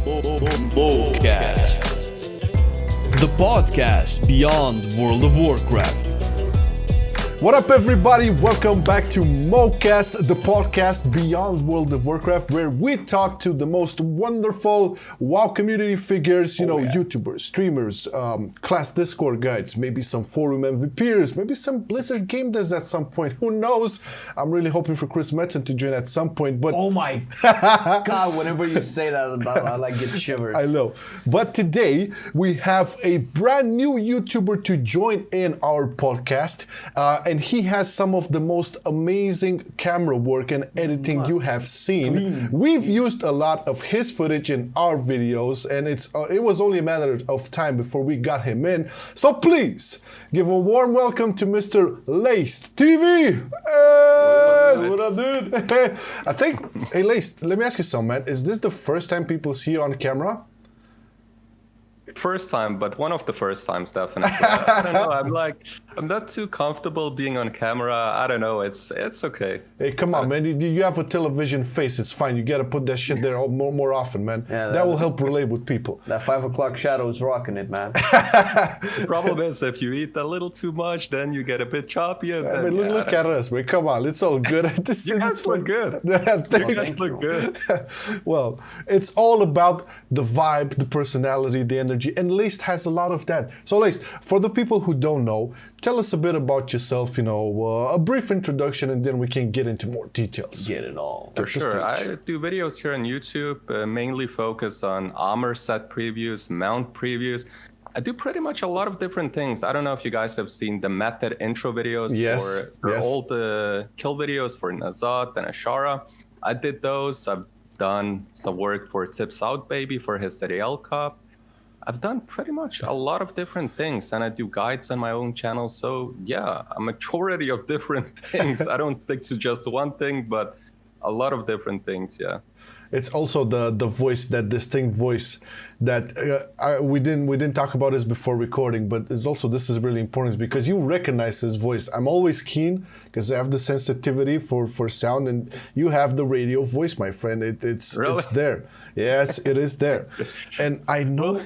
Overcast, the podcast beyond World of Warcraft. What up, everybody? Welcome back to Overcast, the podcast beyond World of Warcraft, where we talk to the most wonderful WoW community figures, YouTubers, streamers, class Discord guides, maybe some forum MVPers, maybe some Blizzard game devs at some point. Who knows? I'm really hoping for Chris Metzen to join at some point. But oh my God! Whenever you say that, I like get shivers. I know. But today we have a brand new YouTuber to join in our podcast. And he has some of the most amazing camera work and editing you have seen. We've used a lot of his footage in our videos, and it was only a matter of time before we got him in. So please give a warm welcome to Mr. Leyst TV. What up, dude? I think, hey Leyst, let me ask you something, man. Is this the first time people see you on camera? First time, but one of the first times, definitely. I don't know. I'm not too comfortable being on camera. I don't know. It's okay. Hey, come on, man. You have a television face. It's fine. You got to put that shit there more often, man. Yeah, that will help relate with people. That 5 o'clock shadow is rocking it, man. The problem is, if you eat a little too much, then you get a bit choppy. And then, look at us, man. Come on. It's all good. You guys look good. You guys look good. Well, it's all about the vibe, the personality, the energy. And Leyst has a lot of that. So Leyst, for the people who don't know, tell us a bit about yourself, a brief introduction, and then we can get into more details. Get it all. For sure. I do videos here on YouTube, mainly focus on armor set previews, mount previews. I do pretty much a lot of different things. I don't know if you guys have seen the Method intro videos for all the kill videos for Nazat and Ashara. I did those. I've done some work for Tips Out Baby for his CDL Cup. I've done pretty much a lot of different things, and I do guides on my own channel. So yeah, a majority of different things. I don't stick to just one thing, but a lot of different things, yeah. It's also the voice, that distinct voice that we didn't talk about this before recording, but it's also, this is really important because you recognize his voice. I'm always keen because I have the sensitivity for sound, and you have the radio voice, my friend. It's there. Yes, it is there. And I know.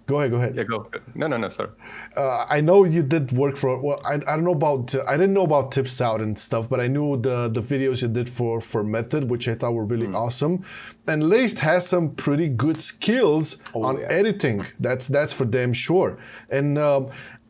Go ahead. Yeah, go. No, sorry. I know you did work for, well, I don't know about, I didn't know about Tips Out and stuff, but I knew the videos you did for Method, which I thought were really awesome. And Leyst has some pretty good skills on editing. That's for damn sure. And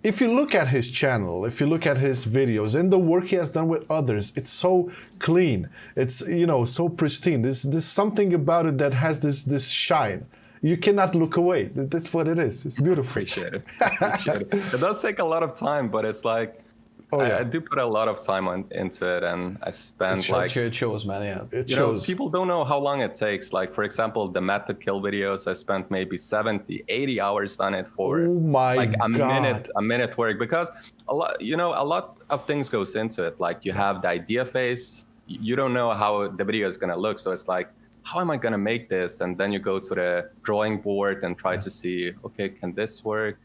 if you look at his channel, if you look at his videos and the work he has done with others, it's so clean. It's, so pristine. There's something about it that has this shine. You cannot look away. That's what it is. It's beautiful. Appreciate it. It does take a lot of time, but it's like, I do put a lot of time into it, and I spend it shows, man. Yeah, it shows. People don't know how long it takes. Like, for example, the Method kill videos, I spent maybe 70, 80 hours on it for a minute work, because a lot of things goes into it. Like, you have the idea phase. You don't know how the video is gonna look, so it's like, how am I going to make this? And then you go to the drawing board and try to see, okay, can this work?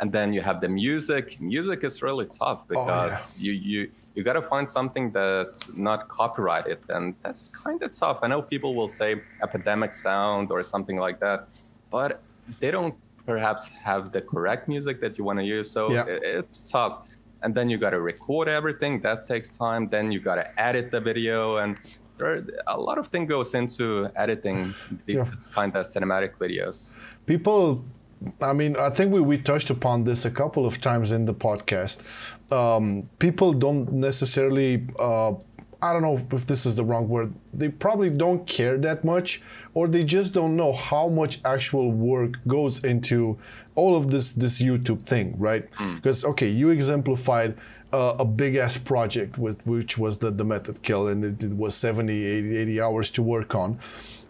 And then you have the music. Music is really tough because you got to find something that's not copyrighted. And that's kind of tough. I know people will say epidemic sound or something like that, but they don't perhaps have the correct music that you want to use. So it's tough. And then you got to record everything. That takes time. Then you got to edit the video, and a lot of things goes into editing these kind of cinematic videos. People, I think we touched upon this a couple of times in the podcast. People don't necessarily, I don't know if this is the wrong word, they probably don't care that much, or they just don't know how much actual work goes into all of this YouTube thing, right? Because, you exemplified a big-ass project, which was the Method kill, and it was 70, 80 hours to work on.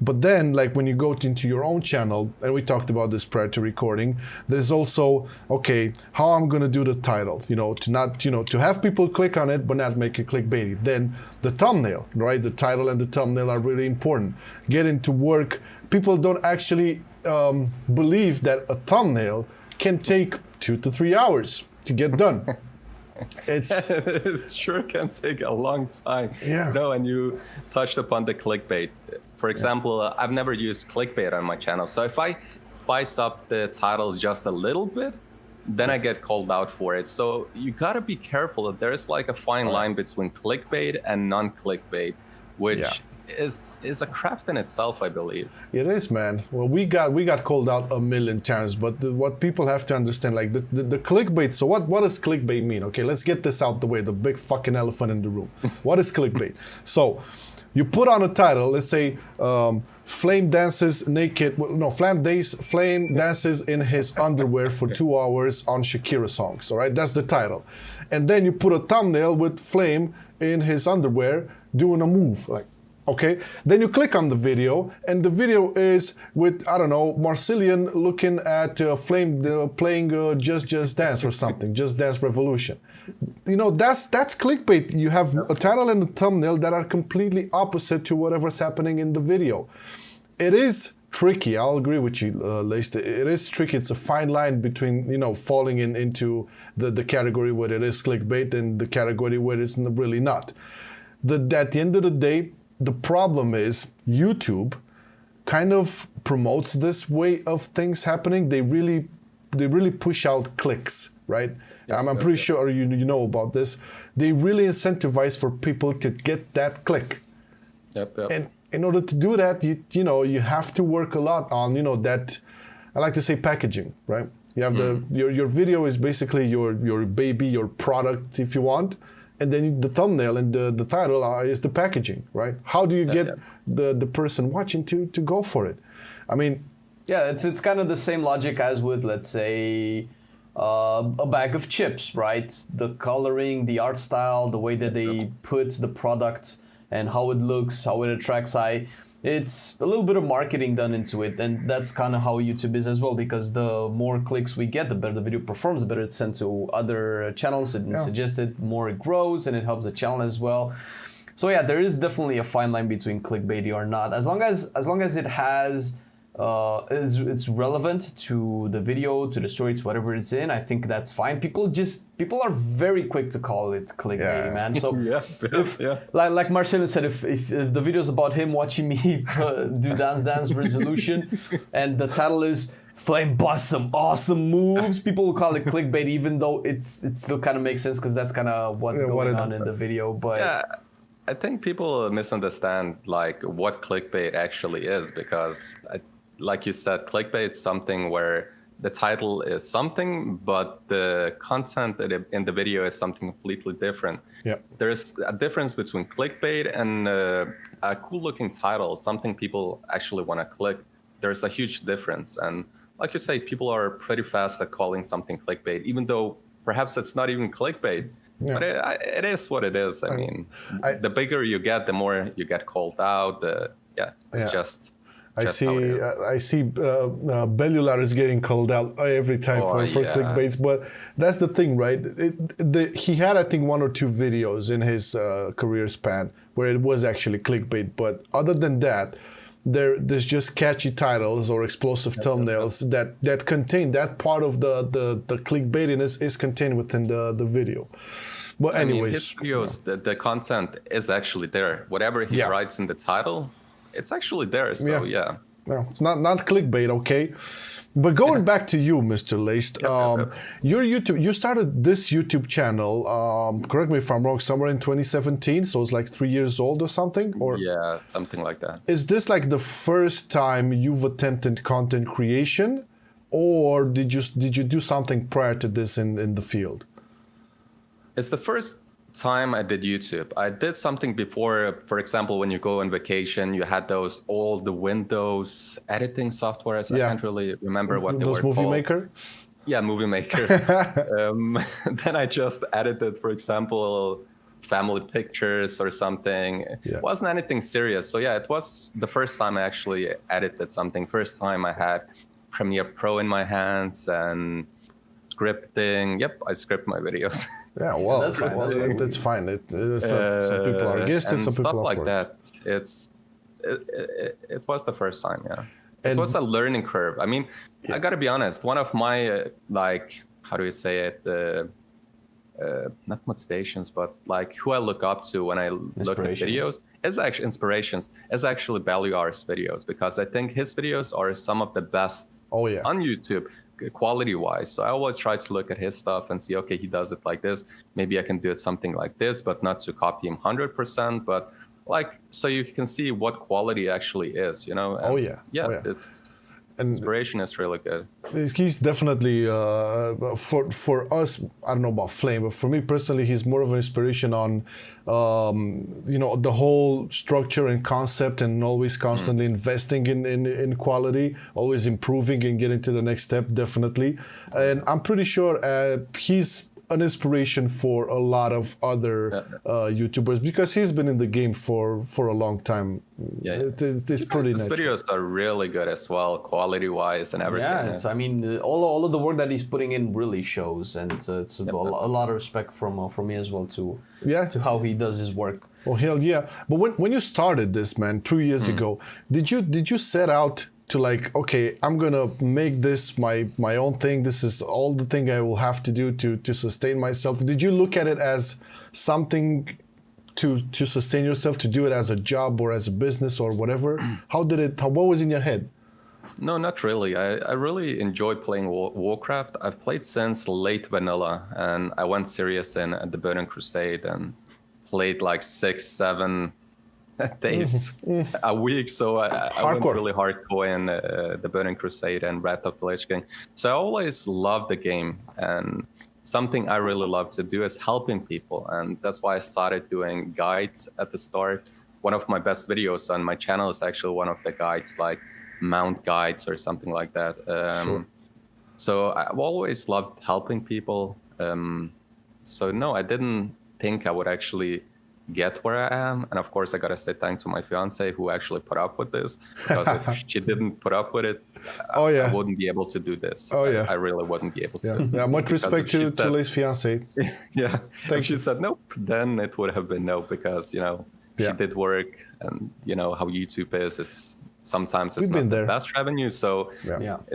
But then, like, when you go into your own channel, and we talked about this prior to recording, there's also, how I'm going to do the title, to have people click on it, but not make it clickbaity. Then the thumbnail, right? The title and the thumbnail are really important. Get into work. People don't actually believe that a thumbnail can take 2 to 3 hours to get done. It sure can take a long time. Yeah. No, and you touched upon the clickbait. For example, I've never used clickbait on my channel. So if I spice up the titles just a little bit, then I get called out for it. So you gotta be careful. There's like a fine line between clickbait and non-clickbait, which is a craft in itself, I believe. It is, man. Well, we got called out a million times, but what people have to understand, like the clickbait. So what does clickbait mean? Okay, let's get this out the way. The big fucking elephant in the room. What is clickbait? So you put on a title. Let's say Flame dances naked. No, Flame dances in his underwear for 2 hours on Shakira songs. All right, that's the title. And then you put a thumbnail with Flame in his underwear doing a move, like. Okay, then you click on the video, and the video is with, I don't know, Marcelian looking at Flame playing Just Dance or something, Just Dance Revolution. You know, that's clickbait. You have a title and a thumbnail that are completely opposite to whatever's happening in the video. It is tricky, I'll agree with you, Leyst. It is tricky. It's a fine line between, you know, falling into the category where it is clickbait and the category where it's really not. At the end of the day, the problem is YouTube kind of promotes this way of things happening. They really push out clicks, right? I'm pretty sure you know about this. They really incentivize for people to get that click. Yep. And in order to do that, you know, you have to work a lot on, you know, that, I like to say packaging, right? You have your video is basically your baby, your product, if you want. And then the thumbnail and the title is the packaging, right? How do you get the person watching to go for it? I mean... Yeah, it's kind of the same logic as with, let's say, a bag of chips, right? The coloring, the art style, the way that they put the product and how it looks, how it attracts eye. It's a little bit of marketing done into it, and that's kind of how YouTube is as well, because the more clicks we get, the better the video performs, the better it's sent to other channels and suggested, more it grows, and it helps the channel as well. So yeah, there is definitely a fine line between clickbaity or not. As long as it has it's relevant to the video, to the story, to whatever it's in, I think that's fine. People are very quick to call it clickbait, man. So like Marcelo said, if the video is about him watching me do Dance Resolution and the title is Flame busts some awesome moves, people will call it clickbait, even though it still kind of makes sense because that's kind of what's going on in the video. But I think people misunderstand like what clickbait actually is, because like you said, clickbait is something where the title is something, but the content in the video is something completely different. Yeah. There's a difference between clickbait and a cool-looking title, something people actually want to click. There's a huge difference. And like you say, people are pretty fast at calling something clickbait, even though perhaps it's not even clickbait. Yeah. But it is what it is. I mean, the bigger you get, the more you get called out. It's just... I see Bellular is getting called out every time for clickbaits, but that's the thing, right? He had, I think, 1 or 2 videos in his career span where it was actually clickbait, but other than that, there's just catchy titles or explosive thumbnails that contain that part of the clickbaitiness is contained within the video. But anyways, his videos, the content is actually there. Whatever he writes in the title, it's actually there, so yeah. No, it's not clickbait, okay? But going back to you, Mr. Leyst, your YouTube, you started this YouTube channel, correct me if I'm wrong, somewhere in 2017, so it's like 3 years old or something? Or yeah, something like that. Is this like the first time you've attempted content creation, or did you do something prior to this in the field? It's the first time I did YouTube. I did something before. For example, when you go on vacation, you had those old Windows editing softwares. I can't really remember what they were called. Movie Maker? Yeah, Movie Maker. Then I just edited, for example, family pictures or something. Yeah. It wasn't anything serious. So yeah, it was the first time I actually edited something. First time I had Premiere Pro in my hands and scripting. Yep, I script my videos. Yeah, well, that's fine. That's fine. Some people are against it, some people are for it. It was the first time, yeah. It was a learning curve. I mean, I gotta be honest. One of my how do you say it? Not motivations, but like who I look up to when I look at videos his actual inspirations is actually Beliar's videos, because I think his videos are some of the best on YouTube quality wise. So I always try to look at his stuff and see, okay, he does it like this. Maybe I can do it something like this, but not to copy him 100%, but like, so you can see what quality actually is, you know? And it's inspiration is really good. He's definitely for us. I don't know about Flame, but for me personally, he's more of an inspiration on you know, the whole structure and concept, and always constantly investing in quality, always improving and getting to the next step. Definitely, and I'm pretty sure he's an inspiration for a lot of other YouTubers, because he's been in the game for a long time. It's pretty nice. His videos are really good as well, quality wise and everything. It's, I mean, all of the work that he's putting in really shows, and it's a lot of respect from me as well to how he does his work. Oh hell yeah! But when you started this, man, 2 years ago, did you set out to like, okay, I'm gonna make this my own thing. This is all the thing I will have to do to sustain myself. Did you look at it as something to sustain yourself, to do it as a job or as a business or whatever? What was in your head? No, not really. I really enjoy playing Warcraft. I've played since late vanilla, and I went serious in the Burning Crusade and played like 6-7 days a week, so I went really hardcore in the Burning Crusade and Wrath of the Lich King. So I always loved the game, and something I really love to do is helping people, and that's why I started doing guides at the start. One of my best videos on my channel is actually one of the guides, like mount guides or something like that. So I've always loved helping people. So no, I didn't think I would actually get where I am, and of course I gotta say thanks to my fiance who actually put up with this, because if she didn't put up with it, I wouldn't be able to do this. I really wouldn't be able to. Much respect to Leyst fiance. If she said nope, then it would have been no, because you know she did work, and you know how YouTube is sometimes it's not the best revenue, so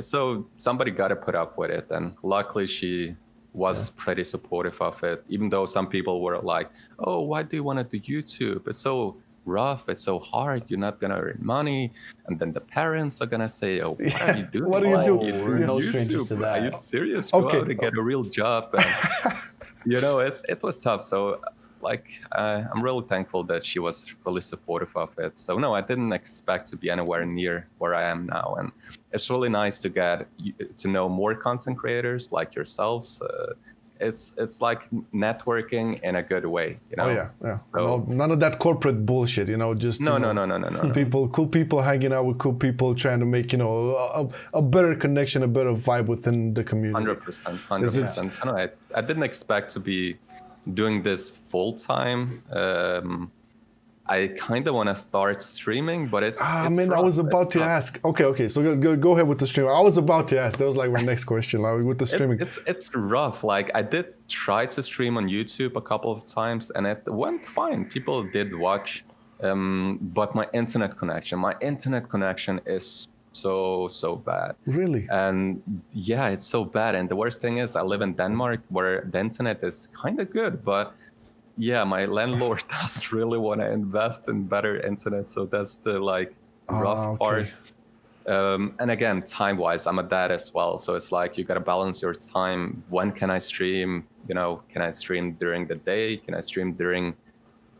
so somebody got to put up with it, and luckily she was pretty supportive of it, even though some people were like, oh, why do you want to do YouTube? It's so rough, it's so hard, you're not gonna earn money. And then the parents are gonna say, oh, what are you doing? What are you doing? We're no strangers to that. Are you serious? Go out and get a real job. And, you know, it was tough. So like, I'm really thankful that she was really supportive of it. So no, I didn't expect to be anywhere near where I am now. And it's really nice to get to know more content creators like yourselves. It's like networking in a good way, you know? So, none of that corporate bullshit, you know, just no. Cool people hanging out with cool people, trying to make, you know, a better connection, a better vibe within the community. 100%. So, no, I didn't expect to be doing this full time. I kind of want to start streaming, but it's I was about to ask. Okay. So go ahead with the stream. I was about to ask. That was like my next question, like with the streaming. It's rough. Like I did try to stream on YouTube a couple of times, and it went fine. People did watch, but my internet connection is so bad. Really? And yeah, it's so bad. And the worst thing is I live in Denmark, where the internet is kind of good, but yeah, my landlord doesn't really want to invest in better internet, so that's the like rough part. And again, time-wise, I'm a dad as well, so it's like you gotta balance your time. When can I stream? You know, can I stream during the day? Can I stream during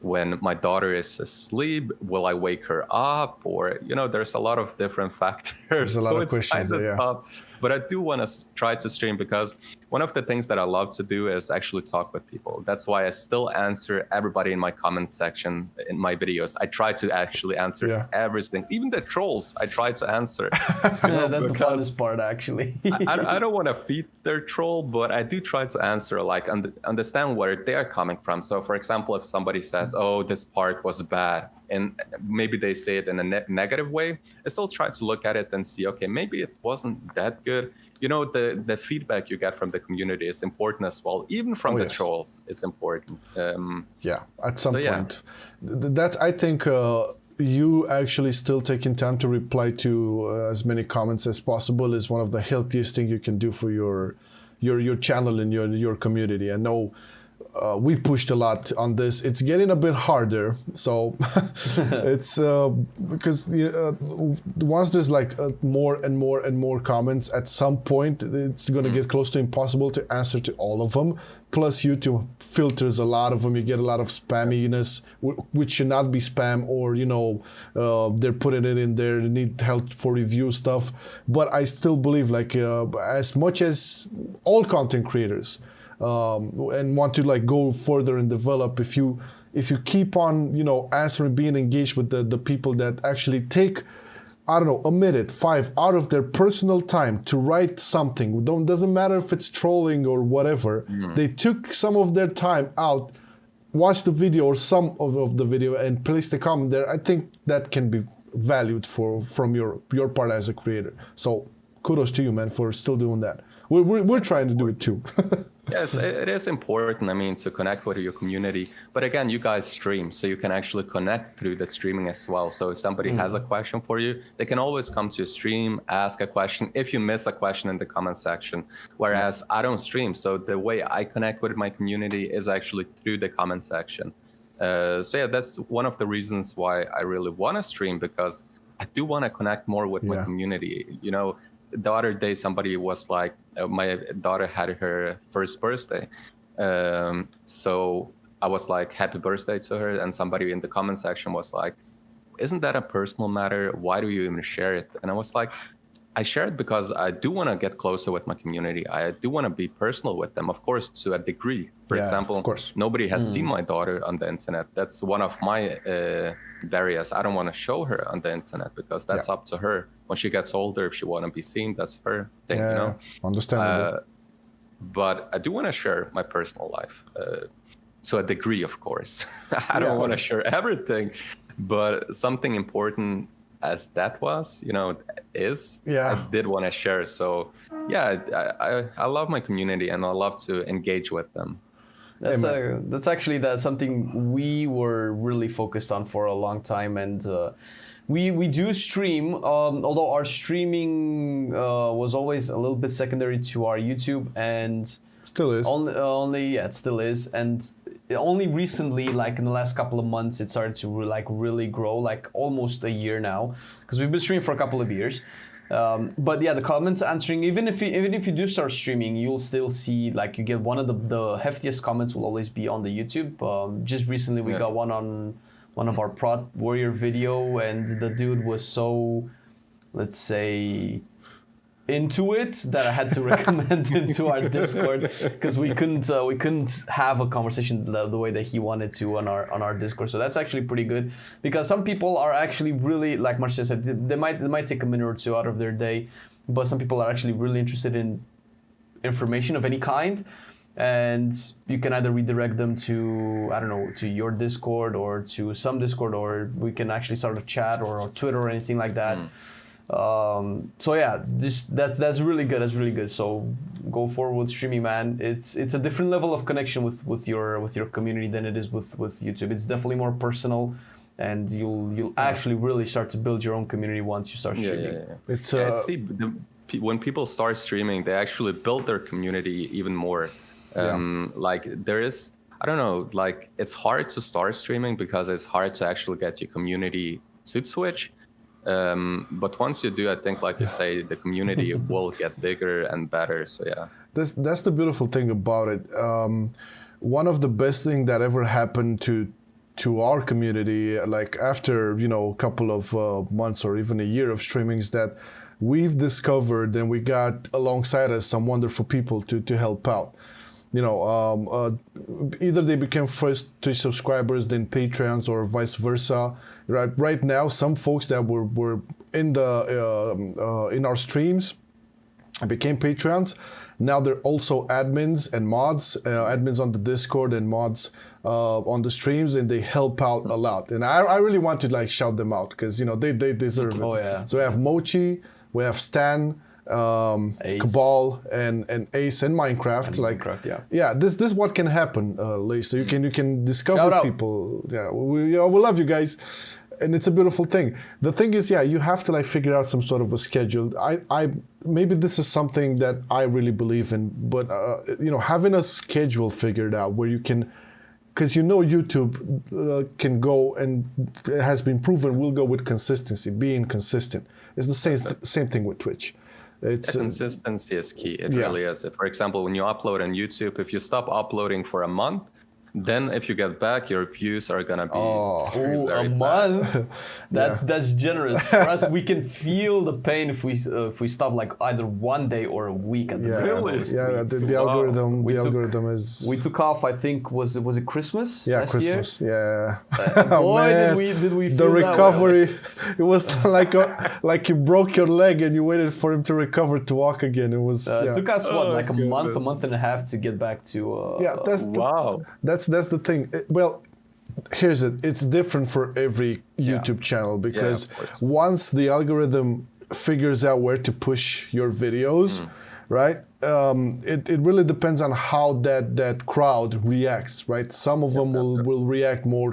when my daughter is asleep? Will I wake her up? Or you know, there's a lot of different factors. There's a lot of questions. Tough. But I do want to try to stream, because one of the things that I love to do is actually talk with people. That's why I still answer everybody in my comment section in my videos. I try to actually answer everything, even the trolls. I try to answer. That's the funnest part, actually. I don't want to feed their troll, but I do try to answer, like understand where they're coming from. So, for example, if somebody says, "Oh, this part was bad," and maybe they say it in a negative way, I still try to look at it and see, okay, maybe it wasn't that good. You know, the feedback you get from the community is important as well. Even from the trolls, it's important. At some point. That's, I think, you actually still taking time to reply to as many comments as possible is one of the healthiest things you can do for your channel and your community. I know we pushed a lot on this. It's getting a bit harder, so it's because once there's like more and more and more comments, at some point it's going to get close to impossible to answer to all of them. Plus YouTube filters a lot of them. You get a lot of spamminess, which should not be spam, or they're putting it in there, they need help for review stuff. But I still believe, like, as much as all content creators and want to like go further and develop, if you keep on answering, being engaged with the people that actually take, I don't know, a minute, 5 out of their personal time to write something. Doesn't matter if it's trolling or whatever. They took some of their time out, watched the video or some of the video, and placed a comment there. I think that can be valued from your part as a creator. So kudos to you, man, for still doing that. We're trying to do it too. Yes, it is important, I mean, to connect with your community. But again, you guys stream, so you can actually connect through the streaming as well. So if somebody has a question for you, they can always come to your stream, ask a question if you miss a question in the comment section. Whereas I don't stream, so the way I connect with my community is actually through the comment section. So yeah, that's one of the reasons why I really want to stream, because I do want to connect more with my community. The other day somebody was like, my daughter had her first birthday, so I was like, happy birthday to her, and somebody in the comment section was like, isn't that a personal matter? Why do you even share it? And I was like, I share it because I do want to get closer with my community. I do want to be personal with them, of course, to a degree. For example, nobody has seen my daughter on the internet. That's one of my barriers. I don't want to show her on the internet, because that's up to her. When she gets older, if she want to be seen, that's her thing, Understandable. But I do want to share my personal life to a degree, of course. I don't want to share everything, but something important as that was, I did want to share. So I love my community, and I love to engage with them. That's actually something we were really focused on for a long time, and we do stream, although our streaming was always a little bit secondary to our YouTube, and still is. It still is, and only recently, like in the last couple of months, it started to really grow, like almost a year now, because we've been streaming for a couple of years. But yeah, the comments answering, even if you do start streaming, you'll still see, like, you get one of the heftiest comments will always be on the YouTube. Just recently we got one on one of our Prot Warrior video, and the dude was so, let's say, into it that I had to recommend him to our Discord, because we couldn't have a conversation the way that he wanted to on our Discord. So that's actually pretty good, because some people are actually really, like Marcia said, they might take a minute or two out of their day, but some people are actually really interested in information of any kind, and you can either redirect them to, I don't know, to your Discord or to some Discord, or we can actually start a chat or Twitter or anything like that. So yeah, that's really good. That's really good. So go forward with streaming, man. It's a different level of connection with your community than it is with YouTube. It's definitely more personal, and you'll actually really start to build your own community once you start streaming. It's when people start streaming, they actually build their community even more. Like there is, I don't know, like it's hard to start streaming because it's hard to actually get your community to Twitch. But once you do, I think, like you say, the community will get bigger and better. So yeah, that's the beautiful thing about it. One of the best thing that ever happened to our community, like after a couple of months or even a year of streaming, is that we've discovered and we got alongside us some wonderful people to help out. Either they became first Twitch subscribers, then Patreons, or vice versa. Right now, some folks that were in our streams became Patreons. Now they're also admins and mods, admins on the Discord and mods on the streams, and they help out a lot. And I really want to shout them out, because they deserve it. Oh yeah. So we have Mochi, we have Stan, Ace. Cabal and Ace and Minecraft. This is what can happen, Leyst. So you can discover people. We love you guys, and it's a beautiful thing. The thing is, you have to figure out some sort of a schedule. maybe this is something that I really believe in, but having a schedule figured out where you can, because YouTube can go, and it has been proven, will go with consistency, being consistent. It's the same thing with Twitch. Consistency is key. It really is. For example, when you upload on YouTube, if you stop uploading for a month, then if you get back, your views are gonna be very a month. That's generous. For us, we can feel the pain if we stop like either one day or a week at the very most. Yeah, the algorithm is. We took off. I think was it Christmas? Yeah, last Christmas. Year? Yeah. Boy, did we feel the recovery. That It was like you broke your leg and you waited for him to recover to walk again. It was. It took us like a month and a half to get back to. That's the thing. Well, here's it. It's different for every YouTube channel, because once the algorithm figures out where to push your videos, right? It really depends on how that crowd reacts, right? Some of them will react more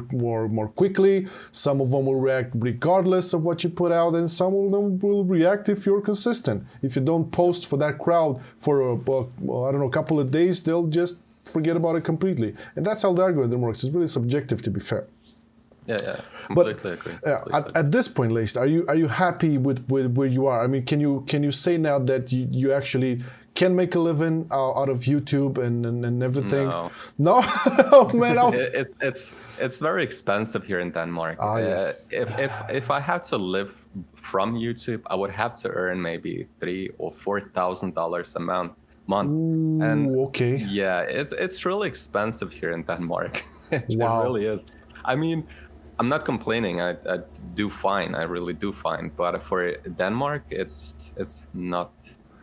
quickly. Some of them will react regardless of what you put out, and some of them will react if you're consistent. If you don't post for that crowd for a couple of days, they'll just forget about it completely. And that's how the algorithm works. It's really subjective, to be fair. Yeah, completely agree. At this point, Leyst, are you happy with where you are? I mean, can you say now that you actually can make a living out of YouTube and everything? No, oh, man. It's very expensive here in Denmark. Yes. If I had to live from YouTube, I would have to earn maybe $3,000 or $4,000 a month. Ooh, and okay. Yeah, it's really expensive here in Denmark. It really is. I mean, I'm not complaining. I do fine. I really do fine. But for Denmark, it's not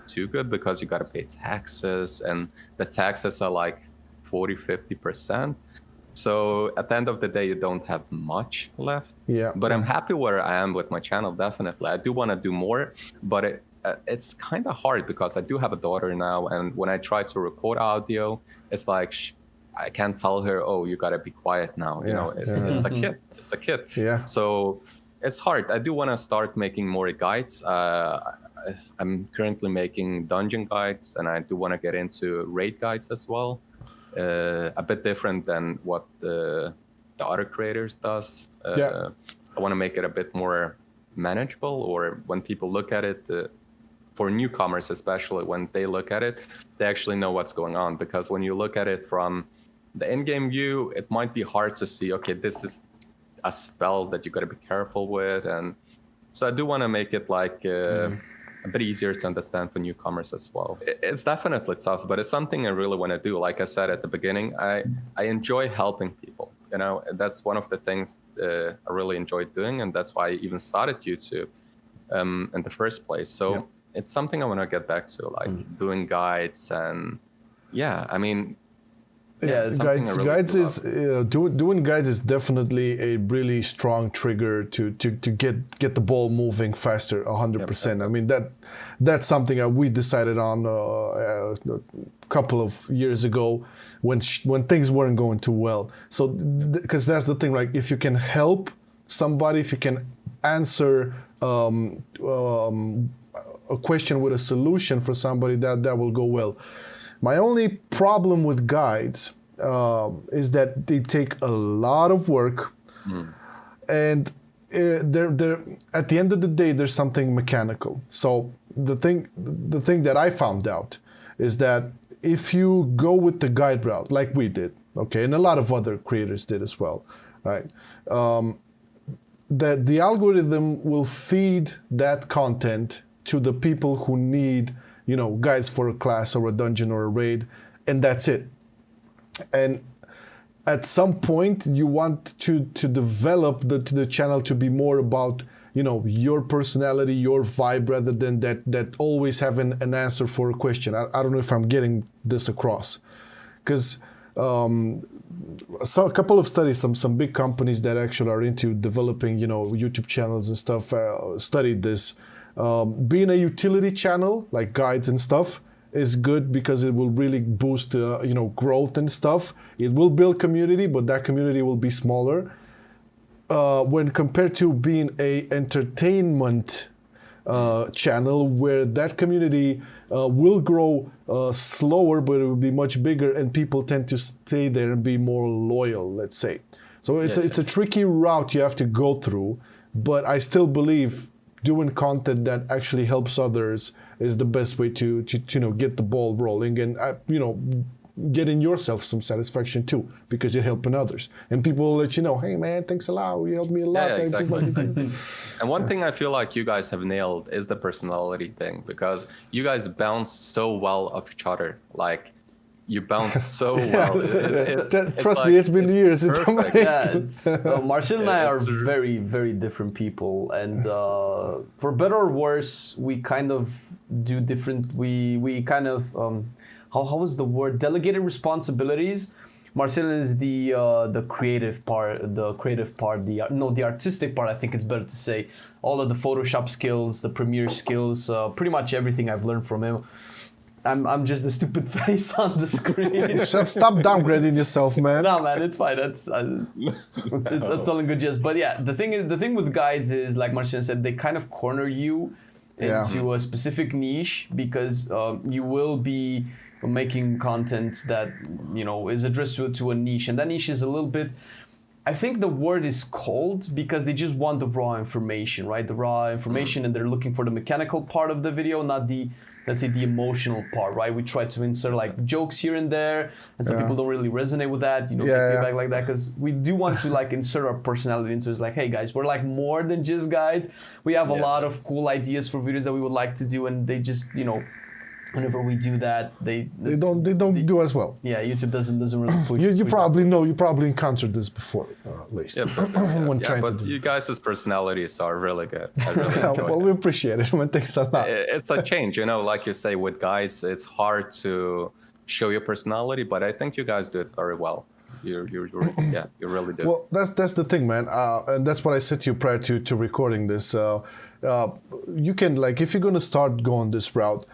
too good, because you got to pay taxes, and the taxes are like 40-50%. So at the end of the day, you don't have much left. Yeah. But I'm happy where I am with my channel. Definitely, I do want to do more, but it's kind of hard, because I do have a daughter now, and when I try to record audio, it's like I can't tell her, oh, you gotta be quiet now. It's a kid. It's a kid. Yeah. So it's hard. I do want to start making more guides. I'm currently making dungeon guides, and I do want to get into raid guides as well. A bit different than what the other creators does. I want to make it a bit more manageable, or when people look at it, for newcomers especially, when they look at it, they actually know what's going on. Because when you look at it from the in-game view, it might be hard to see, okay, this is a spell that you got to be careful with. And so I do want to make it like a bit easier to understand for newcomers as well. It's definitely tough, but it's something I really want to do. Like I said at the beginning, I enjoy helping people. That's one of the things I really enjoy doing, and that's why I even started YouTube in the first place. So it's something I want to get back to, like doing guides, and I mean, doing guides is definitely a really strong trigger to get the ball moving faster, 100%. I mean, that's something that we decided on a couple of years ago when things weren't going too well. So because that's the thing, like if you can help somebody, if you can answer a question with a solution for somebody, that will go well. My only problem with guides is that they take a lot of work, and they're at the end of the day, there's something mechanical. So the thing that I found out is that if you go with the guide route, like we did, okay, and a lot of other creators did as well, right? That the algorithm will feed that content to the people who need, guides for a class or a dungeon or a raid, and that's it. And at some point, you want to develop the channel to be more about, your personality, your vibe, rather than that always having an answer for a question. I don't know if I'm getting this across, because so a couple of studies, some big companies that actually are into developing, YouTube channels and stuff, studied this. Being a utility channel, like guides and stuff, is good because it will really boost, growth and stuff. It will build community, but that community will be smaller. When compared to being a entertainment channel where that community will grow slower, but it will be much bigger, and people tend to stay there and be more loyal, let's say. So it's a tricky route you have to go through, but I still believe doing content that actually helps others is the best way to get the ball rolling, and getting yourself some satisfaction too, because you're helping others, and people will let you know, hey man, thanks a lot, you helped me a lot. Yeah, exactly. And one thing I feel like you guys have nailed is the personality thing, because you guys bounce so well off each other. Like, you bounce so well. Trust me, it's been years. Marcel and I are very, very different people, and for better or worse, we kind of do different. We kind of how was the word? Delegated responsibilities. Marcel is the creative part, the artistic part. I think it's better to say all of the Photoshop skills, the Premiere skills, pretty much everything I've learned from him. I'm just the stupid face on the screen. Stop downgrading yourself, man. No, man, it's fine. It's all in good jest. But yeah, the thing with guides is, like Marcin said, they kind of corner you into a specific niche, because you will be making content that is addressed to a niche, and that niche is a little bit. I think the word is cold, because they just want the raw information, right? The raw information, and they're looking for the mechanical part of the video, not the, let's say, the emotional part, right? We try to insert like jokes here and there, and some people don't really resonate with that, get feedback like that, because we do want to like insert our personality into it. It's like, hey guys, we're like more than just guides. We have a lot of cool ideas for videos that we would like to do, and they just, whenever we do that, they don't do as well. Yeah, YouTube doesn't really push. You probably encountered this before, Leyst. But you guys' personalities are really good. I really enjoy well, we appreciate it, man. Thanks a lot. It's a change, like you say, with guys, it's hard to show your personality, but I think you guys do it very well. You really do. Well, that's the thing, man, and that's what I said to you prior to recording this. You can, like, if you're gonna start going this route,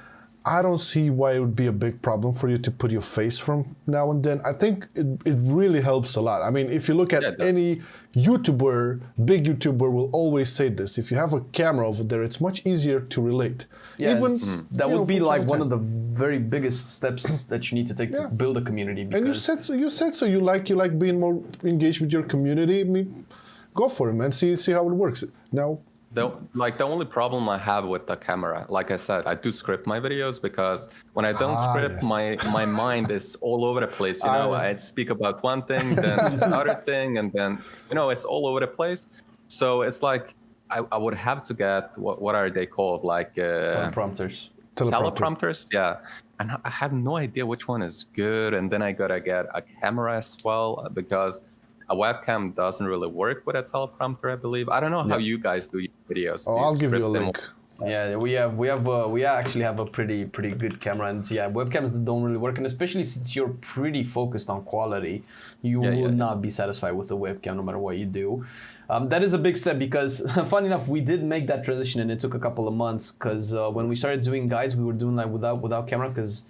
I don't see why it would be a big problem for you to put your face from now and then. I think it really helps a lot. I mean, if you look at any YouTuber, big YouTuber will always say this. If you have a camera over there, it's much easier to relate. Yeah, that would be like one of the very biggest steps that you need to take to build a community. And you said so. You like being more engaged with your community. I mean, go for it, man. See how it works. Now. The only problem I have with the camera, like I said, I do script my videos, because when I don't script, my mind is all over the place. I speak about one thing, then another thing, and then it's all over the place. So it's like I would have to get what are they called, like teleprompters. Teleprompters, yeah. And I have no idea which one is good, and then I gotta get a camera as well, because a webcam doesn't really work with a teleprompter, I believe. I don't know how you guys do your videos. I'll give you a link. Yeah, we actually have a pretty good camera, and webcams don't really work, and especially since you're pretty focused on quality, you will not be satisfied with the webcam no matter what you do. That is a big step, because funny enough, we did make that transition, and it took a couple of months, because when we started doing guides, we were doing like without camera, because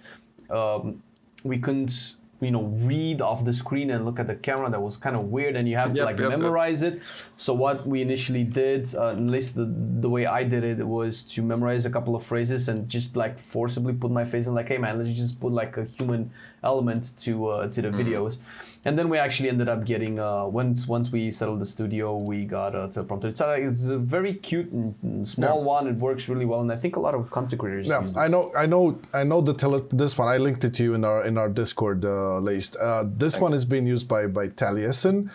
we couldn't read off the screen and look at the camera. That was kind of weird, and you have to memorize it. So what we initially did, at least the way I did it, was to memorize a couple of phrases and just like forcibly put my face in, like, hey man, let's just put like a human element to the videos. And then we actually ended up getting once we settled the studio, we got a teleprompter. It's a very cute and small one. It works really well, and I think a lot of content creators use this. I know this one. I linked it to you in our Discord, Leyst. This one is being used by Taliesin,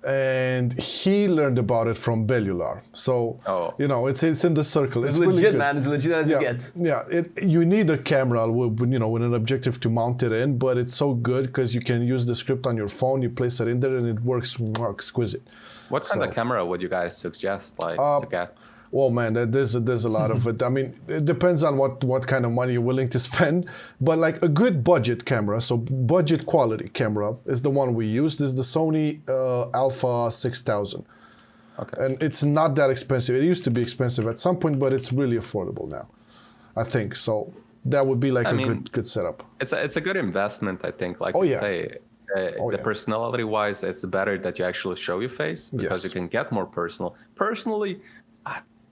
and he learned about it from Bellular. So it's in the circle. It's legit, really good, man. It's legit as it gets. Yeah, you need a camera with an objective to mount it in, but it's so good because you can use the script on your phone. You place it in there, and it works exquisite. What kind of camera would you guys suggest, to get? Well, man, there's a lot of it. I mean, it depends on what kind of money you're willing to spend. But like a good budget camera, so budget quality camera is the one we use. This is the Sony Alpha 6000. Okay. And it's not that expensive. It used to be expensive at some point, but it's really affordable now, I think. So that would be like good setup. It's a good investment, I think. Like you say. Personality-wise, it's better that you actually show your face, because you can get more personal. Personally,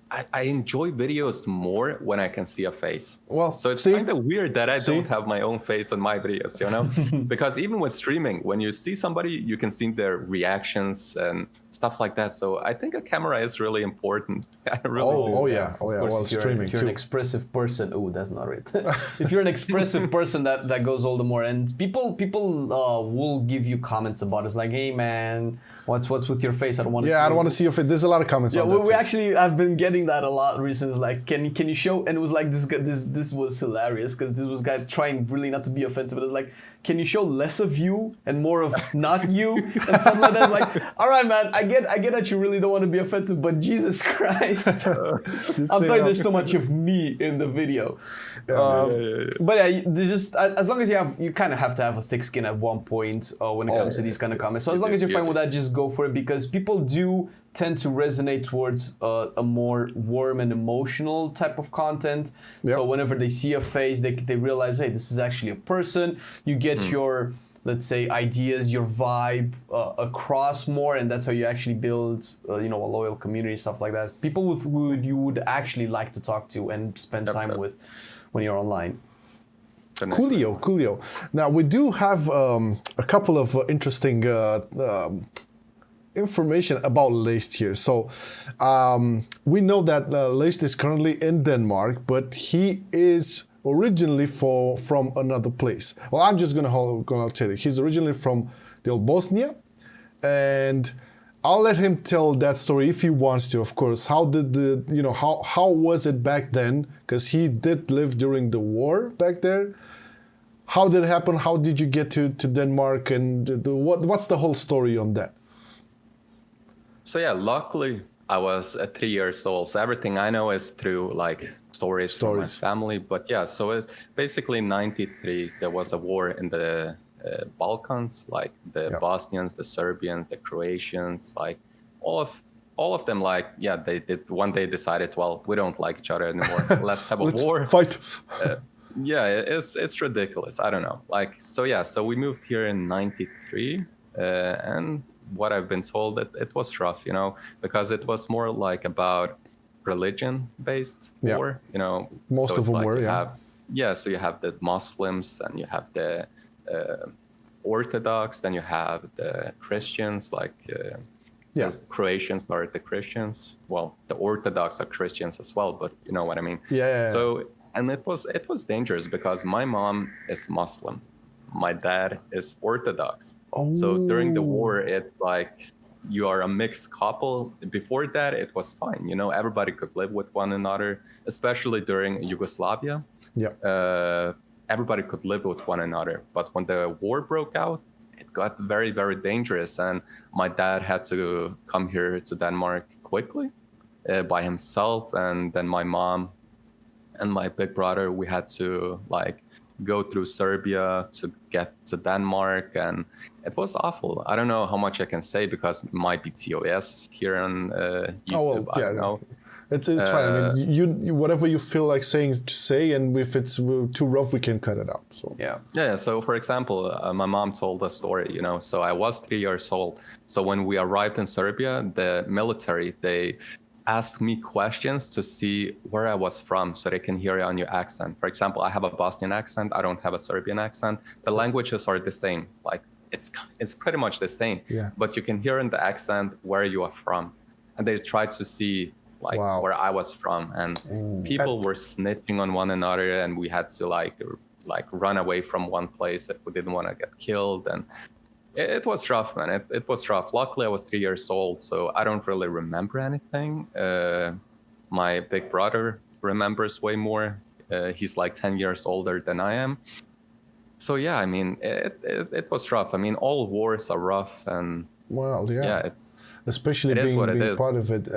I enjoy videos more when I can see a face. Well, so it's see? kind of weird that I See? don't have my own face on my videos, you know? Because even with streaming, when you see somebody, you can see their reactions and stuff like that. So I think a camera is really important. I really do. Oh yeah. Well, If you're streaming an too. expressive person, that's not right. If you're an expressive person, that goes all the more. And people will give you comments about it. It's like, hey man, what's with your face? I don't want to. Yeah, see I don't want to see your face. There's a lot of comments Yeah, on that we too. actually, I've been getting that a lot recently. It's like, can you show? And it was like this was hilarious because this was guy trying really not to be offensive. But it's like, can you show less of you and more of not you and something like that? It's like, all right, man, I get that you really don't want to be offensive, but Jesus Christ, I'm sorry. There's so much of me in the video. But yeah, there's just as long as you kind of have to have a thick skin at one point when it comes to these kind of comments. So as long as you're fine with that, just go for it because people do tend to resonate towards a more warm and emotional type of content. Yep. So whenever they see a face, they realize, hey, this is actually a person. You get your, let's say, ideas, your vibe across more, and that's how you actually build, a loyal community, stuff like that. People who you would actually like to talk to and spend time with when you're online. Coolio. Now we do have a couple of interesting information about Leyst here. So we know that Leyst is currently in Denmark, but he is originally from another place. Well, I'm just gonna tell you, he's originally from the old Bosnia, and I'll let him tell that story if he wants to, of course. How did how was it back then? Because he did live during the war back there. How did it happen? How did you get to Denmark? And what's the whole story on that? So yeah, luckily I was 3 years old. So everything I know is through like stories from my family. But yeah, so it's basically 93. There was a war in the Balkans, like the Bosnians, the Serbians, the Croatians, like all of them. Like they did one day decided, well, we don't like each other anymore. Let's have a war. Fight. It's ridiculous. I don't know. So we moved here in 93, and what I've been told, it was rough, because it was more like about religion-based war, Most so of them like were, so you have the Muslims, and you have the Orthodox, then you have the Christians, the Croatians are the Christians. Well, the Orthodox are Christians as well, but you know what I mean. So, and it was dangerous because my mom is Muslim. My dad is Orthodox. So during the war, it's like you are a mixed couple. Before that, it was fine. Everybody could live with one another, especially during Yugoslavia. Everybody could live with one another. But when the war broke out, it got very, very dangerous. And my dad had to come here to Denmark quickly by himself. And then my mom and my big brother, we had to go through Serbia to get to Denmark, and it was awful. I don't know how much I can say because it might be TOS here on YouTube. I don't know. It's fine. I mean, you whatever you feel like saying, say, and if it's too rough, we can cut it out. So So for example, my mom told a story. So I was 3 years old. So when we arrived in Serbia, the military, they asked me questions to see where I was from so they can hear it on your accent. For example, I have a Bosnian accent. I don't have a Serbian accent. The languages are the same. Like it's pretty much the same. But you can hear in the accent where you are from. And they tried to see where I was from. And people were snitching on one another, and we had to run away from one place if we didn't want to get killed. And it was rough, man. It was rough. Luckily, I was 3 years old, so I don't really remember anything. My big brother remembers way more. He's like 10 years older than I am. So yeah, I mean, it was rough. I mean, all wars are rough, and it's especially being part of it.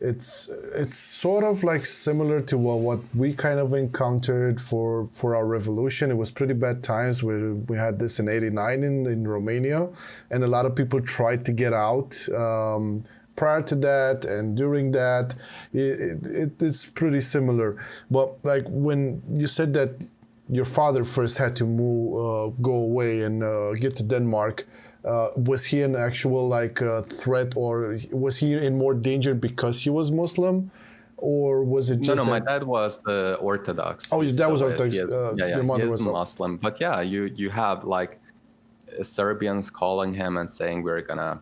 It's sort of like similar to what we kind of encountered for our revolution. It was pretty bad times where we had this in '89 in Romania, and a lot of people tried to get out. Prior to that and during that, it's pretty similar. But when you said that your father first had to go away and get to Denmark, was he an actual threat, or was he in more danger because he was Muslim? or was it No, just no, my that? dad was Orthodox. Oh, your dad was Orthodox. He is, Your mother he was is Muslim. But yeah, you have like Serbians calling him and saying we're gonna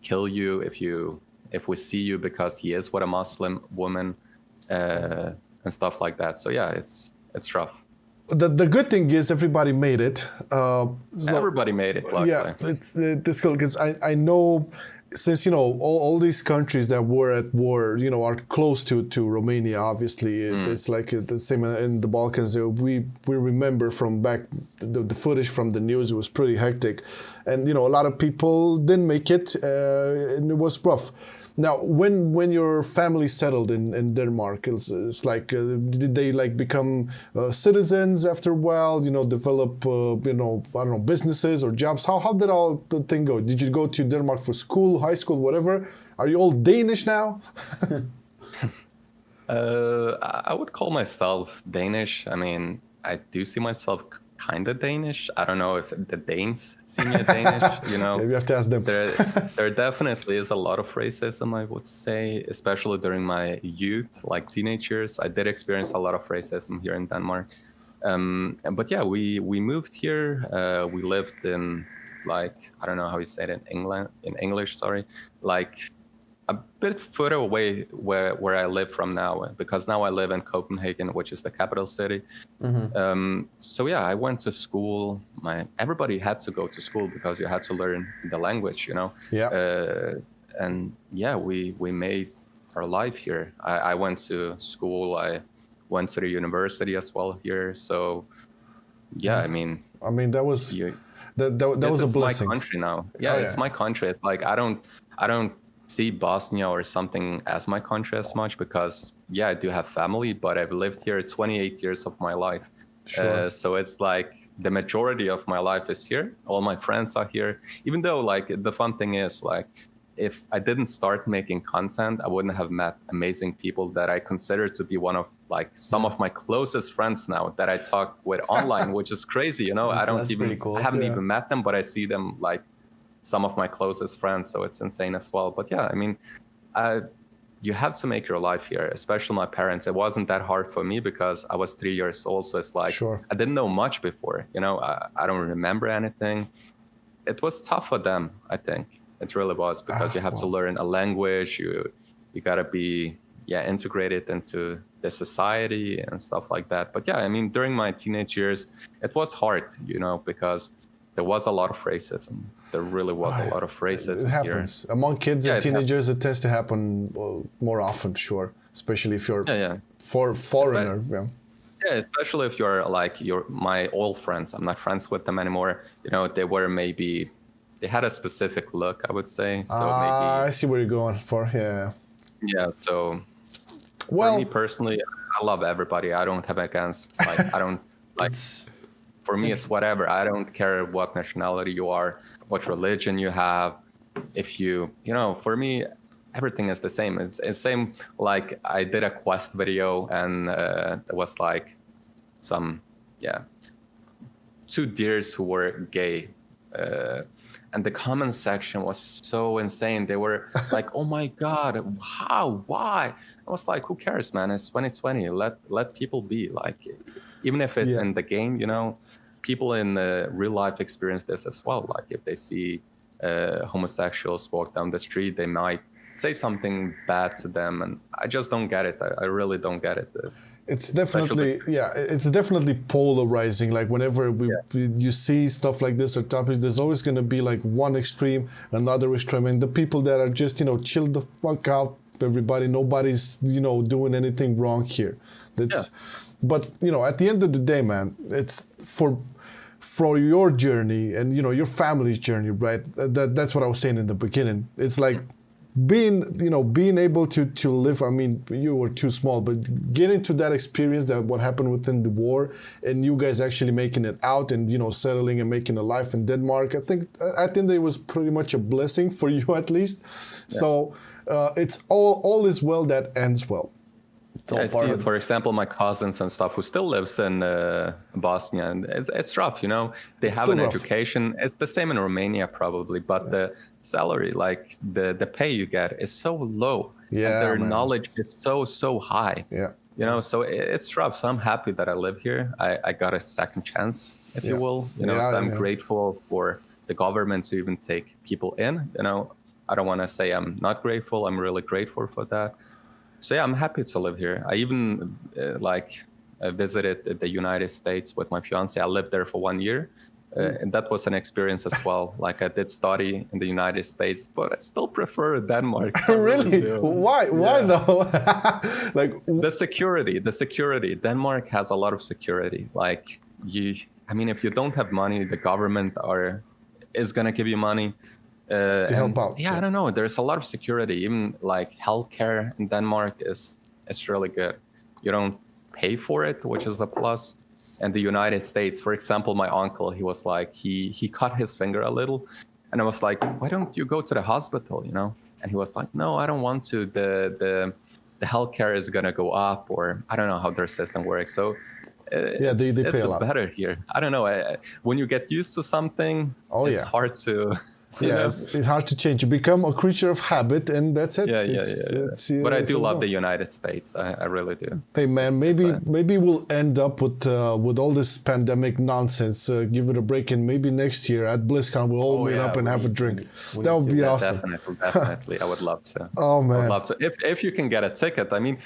kill you if we see you because he is with a Muslim woman and stuff like that. So yeah, it's rough. The good thing is everybody made it. So, Everybody made it. Luckily. yeah, it's cool because I know since all these countries that were at war are close to Romania. Obviously, it's like the same in the Balkans. We remember from back the footage from the news. It was pretty hectic, and a lot of people didn't make it, and it was rough. Now, when your family settled in Denmark, it's like did they like become citizens after a while? Develop I don't know, businesses or jobs. How did all the thing go? Did you go to Denmark for school, high school, whatever? Are you all Danish now? I would call myself Danish. I mean, I do see myself kind of Danish. I don't know if the Danes see me as Danish, Maybe you have to ask them. There definitely is a lot of racism, I would say, especially during my youth, like teenage years. I did experience a lot of racism here in Denmark. But yeah, we moved here. We lived in, like, I don't know how you say it in English, sorry. Like a bit further away where I live from now, because now I live in Copenhagen, which is the capital city. So yeah, I went to school. Everybody had to go to school because you had to learn the language, Yeah. And yeah, we made our life here. I went to school. I went to the university as well here. So yeah, I mean that was that was a blessing. My country now. Yeah, it's my country. It's like I don't see Bosnia or something as my country as much because yeah, I do have family, but I've lived here 28 years of my life. Sure. So it's like the majority of my life is here. All my friends are here. Even though like the fun thing is like if I didn't start making content, I wouldn't have met amazing people that I consider to be one of like some of my closest friends now that I talk with online, which is crazy. That's pretty cool. I haven't even met them, but I see them like some of my closest friends, so it's insane as well. But yeah, I mean, you have to make your life here, especially my parents. It wasn't that hard for me because I was 3 years old, so it's like I didn't know much before. I don't remember anything. It was tough for them, I think. It really was because you have to learn a language. You gotta be integrated into the society and stuff like that. But yeah, I mean, during my teenage years, it was hard, because there was a lot of racism. There really was a lot of racism. It happens here. among kids and teenagers. It tends to happen more often, sure. Especially if you're foreigner. Yeah, especially if you're like my old friends. I'm not friends with them anymore. They had a specific look, I would say. So maybe I see where you're going for. Yeah. Yeah. So for me personally, I love everybody. I don't have against I don't like. For me, it's whatever. I don't care what nationality you are, what religion you have. If for me, everything is the same. It's same. Like I did a quest video, and it was like two deers who were gay, and the comment section was so insane. They were like, "Oh my God, how? Why?" I was like, "Who cares, man? It's 2020. Let people be. Like, even if it's in the game, people in real life experience this as well. Like if they see homosexuals walk down the street, they might say something bad to them, and I just don't get it. I really don't get it. It's definitely polarizing. Like whenever you see stuff like this or topics, there's always going to be like one extreme, another extreme, and the people that are just chill the fuck out. Everybody, nobody's doing anything wrong here. But at the end of the day, man, it's for your journey and your family's journey, right? That's what I was saying in the beginning. It's like being able to live. I mean, you were too small, but getting to that experience, that what happened within the war, and you guys actually making it out and settling and making a life in Denmark. I think it was pretty much a blessing for you at least. Yeah. So it's all is well that ends well. I see, for example, my cousins and stuff who still lives in Bosnia, and it's rough, They have an education. It's the same in Romania probably, but the salary, like the pay you get is so low. Yeah, and their man. knowledge is so high. Yeah. You know, so it's rough. So I'm happy that I live here. I got a second chance, if you will. You know, so I'm grateful for the government to even take people in. You know, I don't want to say I'm not grateful. I'm really grateful for that. So yeah, I'm happy to live here. I even visited the United States with my fiance. I lived there for 1 year. And that was an experience as well. Like I did study in the United States, but I still prefer Denmark. Really? Why? Why though? Like the security. Denmark has a lot of security. Like I mean, if you don't have money, the government is gonna give you money to help out. Yeah, I don't know. There's a lot of security. Even like healthcare in Denmark is really good. You don't pay for it, which is a plus. And the United States, for example, my uncle, he was like, he cut his finger a little. And I was like, why don't you go to the hospital, you know? And he was like, no, I don't want to. The healthcare is going to go up, or I don't know how their system works. So yeah, they pay a lot. Better here. I don't know. When you get used to something, it's hard to... Yeah, it's hard to change. You become a creature of habit, and that's it. Yeah. But I do love the United States. I really do. Hey man, maybe we'll end up with all this pandemic nonsense. Give it a break, and maybe next year at BlizzCon we'll all meet up and have a drink. That would be awesome. Definitely. I would love to. Oh man, I would love to. If you can get a ticket. I mean,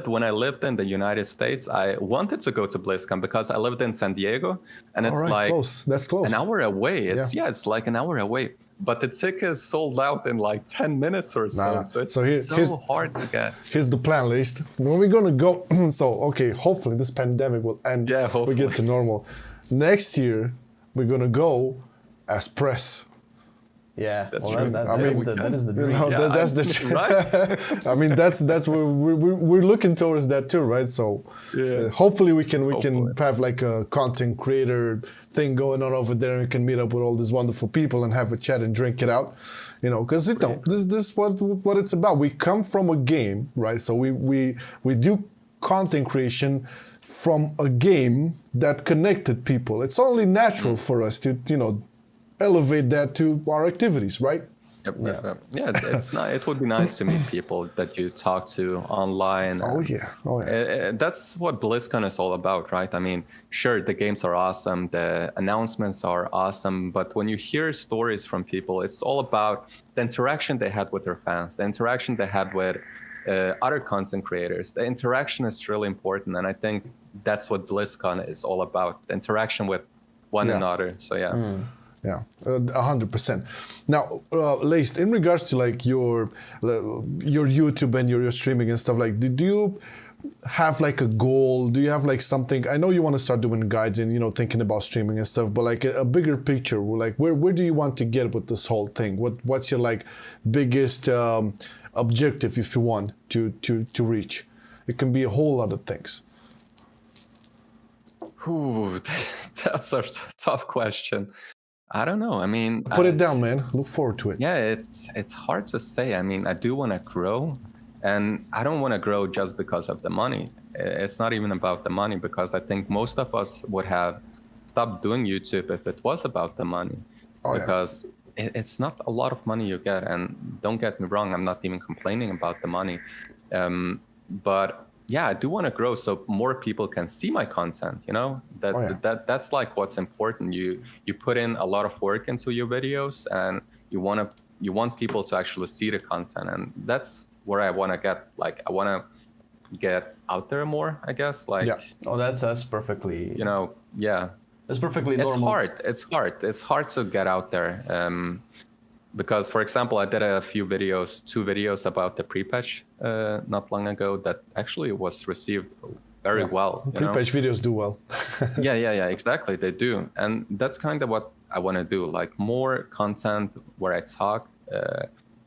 when I lived in the United States, I wanted to go to BlizzCon because I lived in San Diego, and it's like close. That's close. An hour away. It's like an hour away. But the ticket is sold out in like 10 minutes or so. So it's so hard to get. Here's the plan, Leyst. When we're going to go, hopefully this pandemic will end. Yeah, hopefully. We get to normal. Next year, we're going to go as press. Yeah, that's true. That is the dream. That's the right. I mean, that's where we're looking towards that too, right? So hopefully we can have like a content creator thing going on over there, and we can meet up with all these wonderful people and have a chat and drink it out, you know, because this is what it's about. We come from a game, right? So we do content creation from a game that connected people. It's only natural for us to, you know, elevate that to our activities, right? Yep. It's not. It would be nice to meet people that you talk to online. Oh yeah. That's what BlizzCon is all about, right? I mean, sure, the games are awesome, the announcements are awesome, but when you hear stories from people, it's all about the interaction they had with their fans, the interaction they had with other content creators. The interaction is really important, and I think that's what BlizzCon is all about: the interaction with one another. So yeah. Yeah, 100%. Now, Leyst, in regards to like your YouTube and your streaming and stuff, like, do you have like a goal? Do you have like something? I know you want to start doing guides and, you know, thinking about streaming and stuff, but like a bigger picture, like where do you want to get with this whole thing? What's your like biggest objective, if you want to reach? It can be a whole lot of things. Ooh, that's a tough question. I don't know. I mean, put it down, man. Look forward to it. Yeah, it's hard to say. I mean, I do want to grow, and I don't want to grow just because of the money. It's not even about the money, because I think most of us would have stopped doing YouTube if it was about the money. Because it's not a lot of money you get, and don't get me wrong, I'm not even complaining about the money. But yeah, I do want to grow so more people can see my content, you know? That's like what's important. You put in a lot of work into your videos, and you want people to actually see the content, and that's where I want to get. Like, I want to get out there more, I guess. Like, that's perfectly, you know, it's perfectly normal. It's hard to get out there. Because, for example, I did two videos about the pre-patch not long ago that actually was received very well. Pre-patch videos do well. yeah, exactly. They do. And that's kind of what I want to do, like more content where I talk.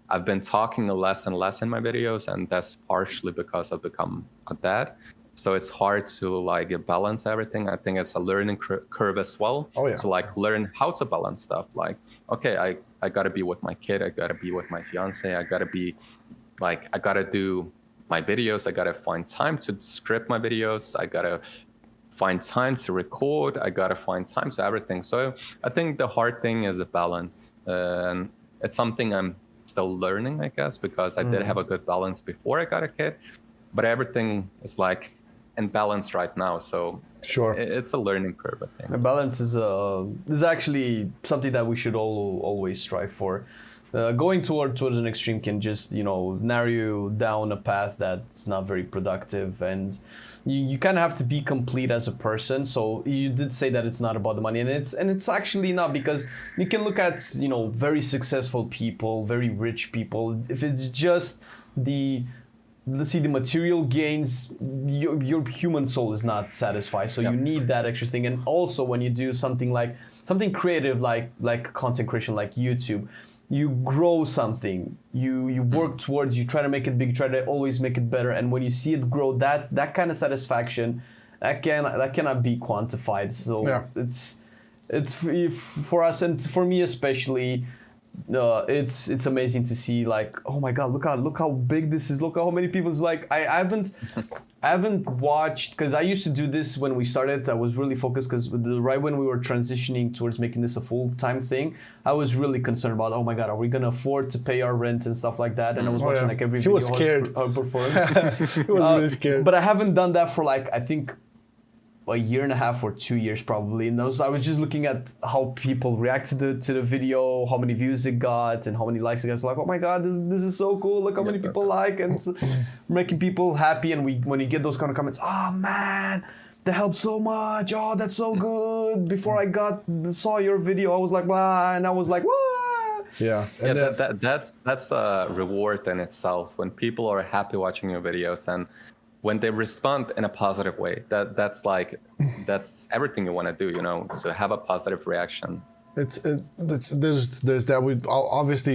I've been talking less and less in my videos, and that's partially because I've become a dad. So it's hard to like balance everything. I think it's a learning curve as well. To like learn how to balance stuff. Like, okay, I gotta be with my kid. I gotta be with my fiance. I gotta do my videos. I gotta find time to script my videos. I gotta find time to record. I gotta find time to everything. So I think the hard thing is a balance, and it's something I'm still learning, I guess, because I did have a good balance before I got a kid, but everything is like in balance right now. So sure, it's a learning curve, I think. The balance is actually something that we should always strive for. Going towards an extreme can just, you know, narrow you down a path that's not very productive, and you kind of have to be complete as a person. So you did say that it's not about the money, and it's actually not, because you can look at, you know, very successful people, very rich people. If it's just let's see, the material gains, your human soul is not satisfied. So you need that extra thing. And also when you do something creative, like content creation, like YouTube, you grow something, you work towards, you try to make it big, try to always make it better, and when you see it grow, that kind of satisfaction, that cannot be quantified. So it's for us, and for me especially, it's amazing to see, like, oh my god, look how big this is, look how many people. It's like I haven't watched, because I used to do this when we started. I was really focused, because right when we were transitioning towards making this a full-time thing, I was really concerned about, oh my god, are we gonna afford to pay our rent and stuff like that? And I was watching like every video. He was scared. How it performed. He was really scared. But I haven't done that for, like, I think a year and a half or 2 years probably. And I was just looking at how people react to the video, how many views it got and how many likes it got. It's like, oh my god, this is so cool, look how many people like, and it's making people happy. And when you get those kind of comments, oh man, that helped so much, oh that's so good, before I saw your video I was like, wow, and I was like, wow. That's a reward in itself, when people are happy watching your videos, and when they respond in a positive way. That's everything you want to do, you know, so have a positive reaction. There's that.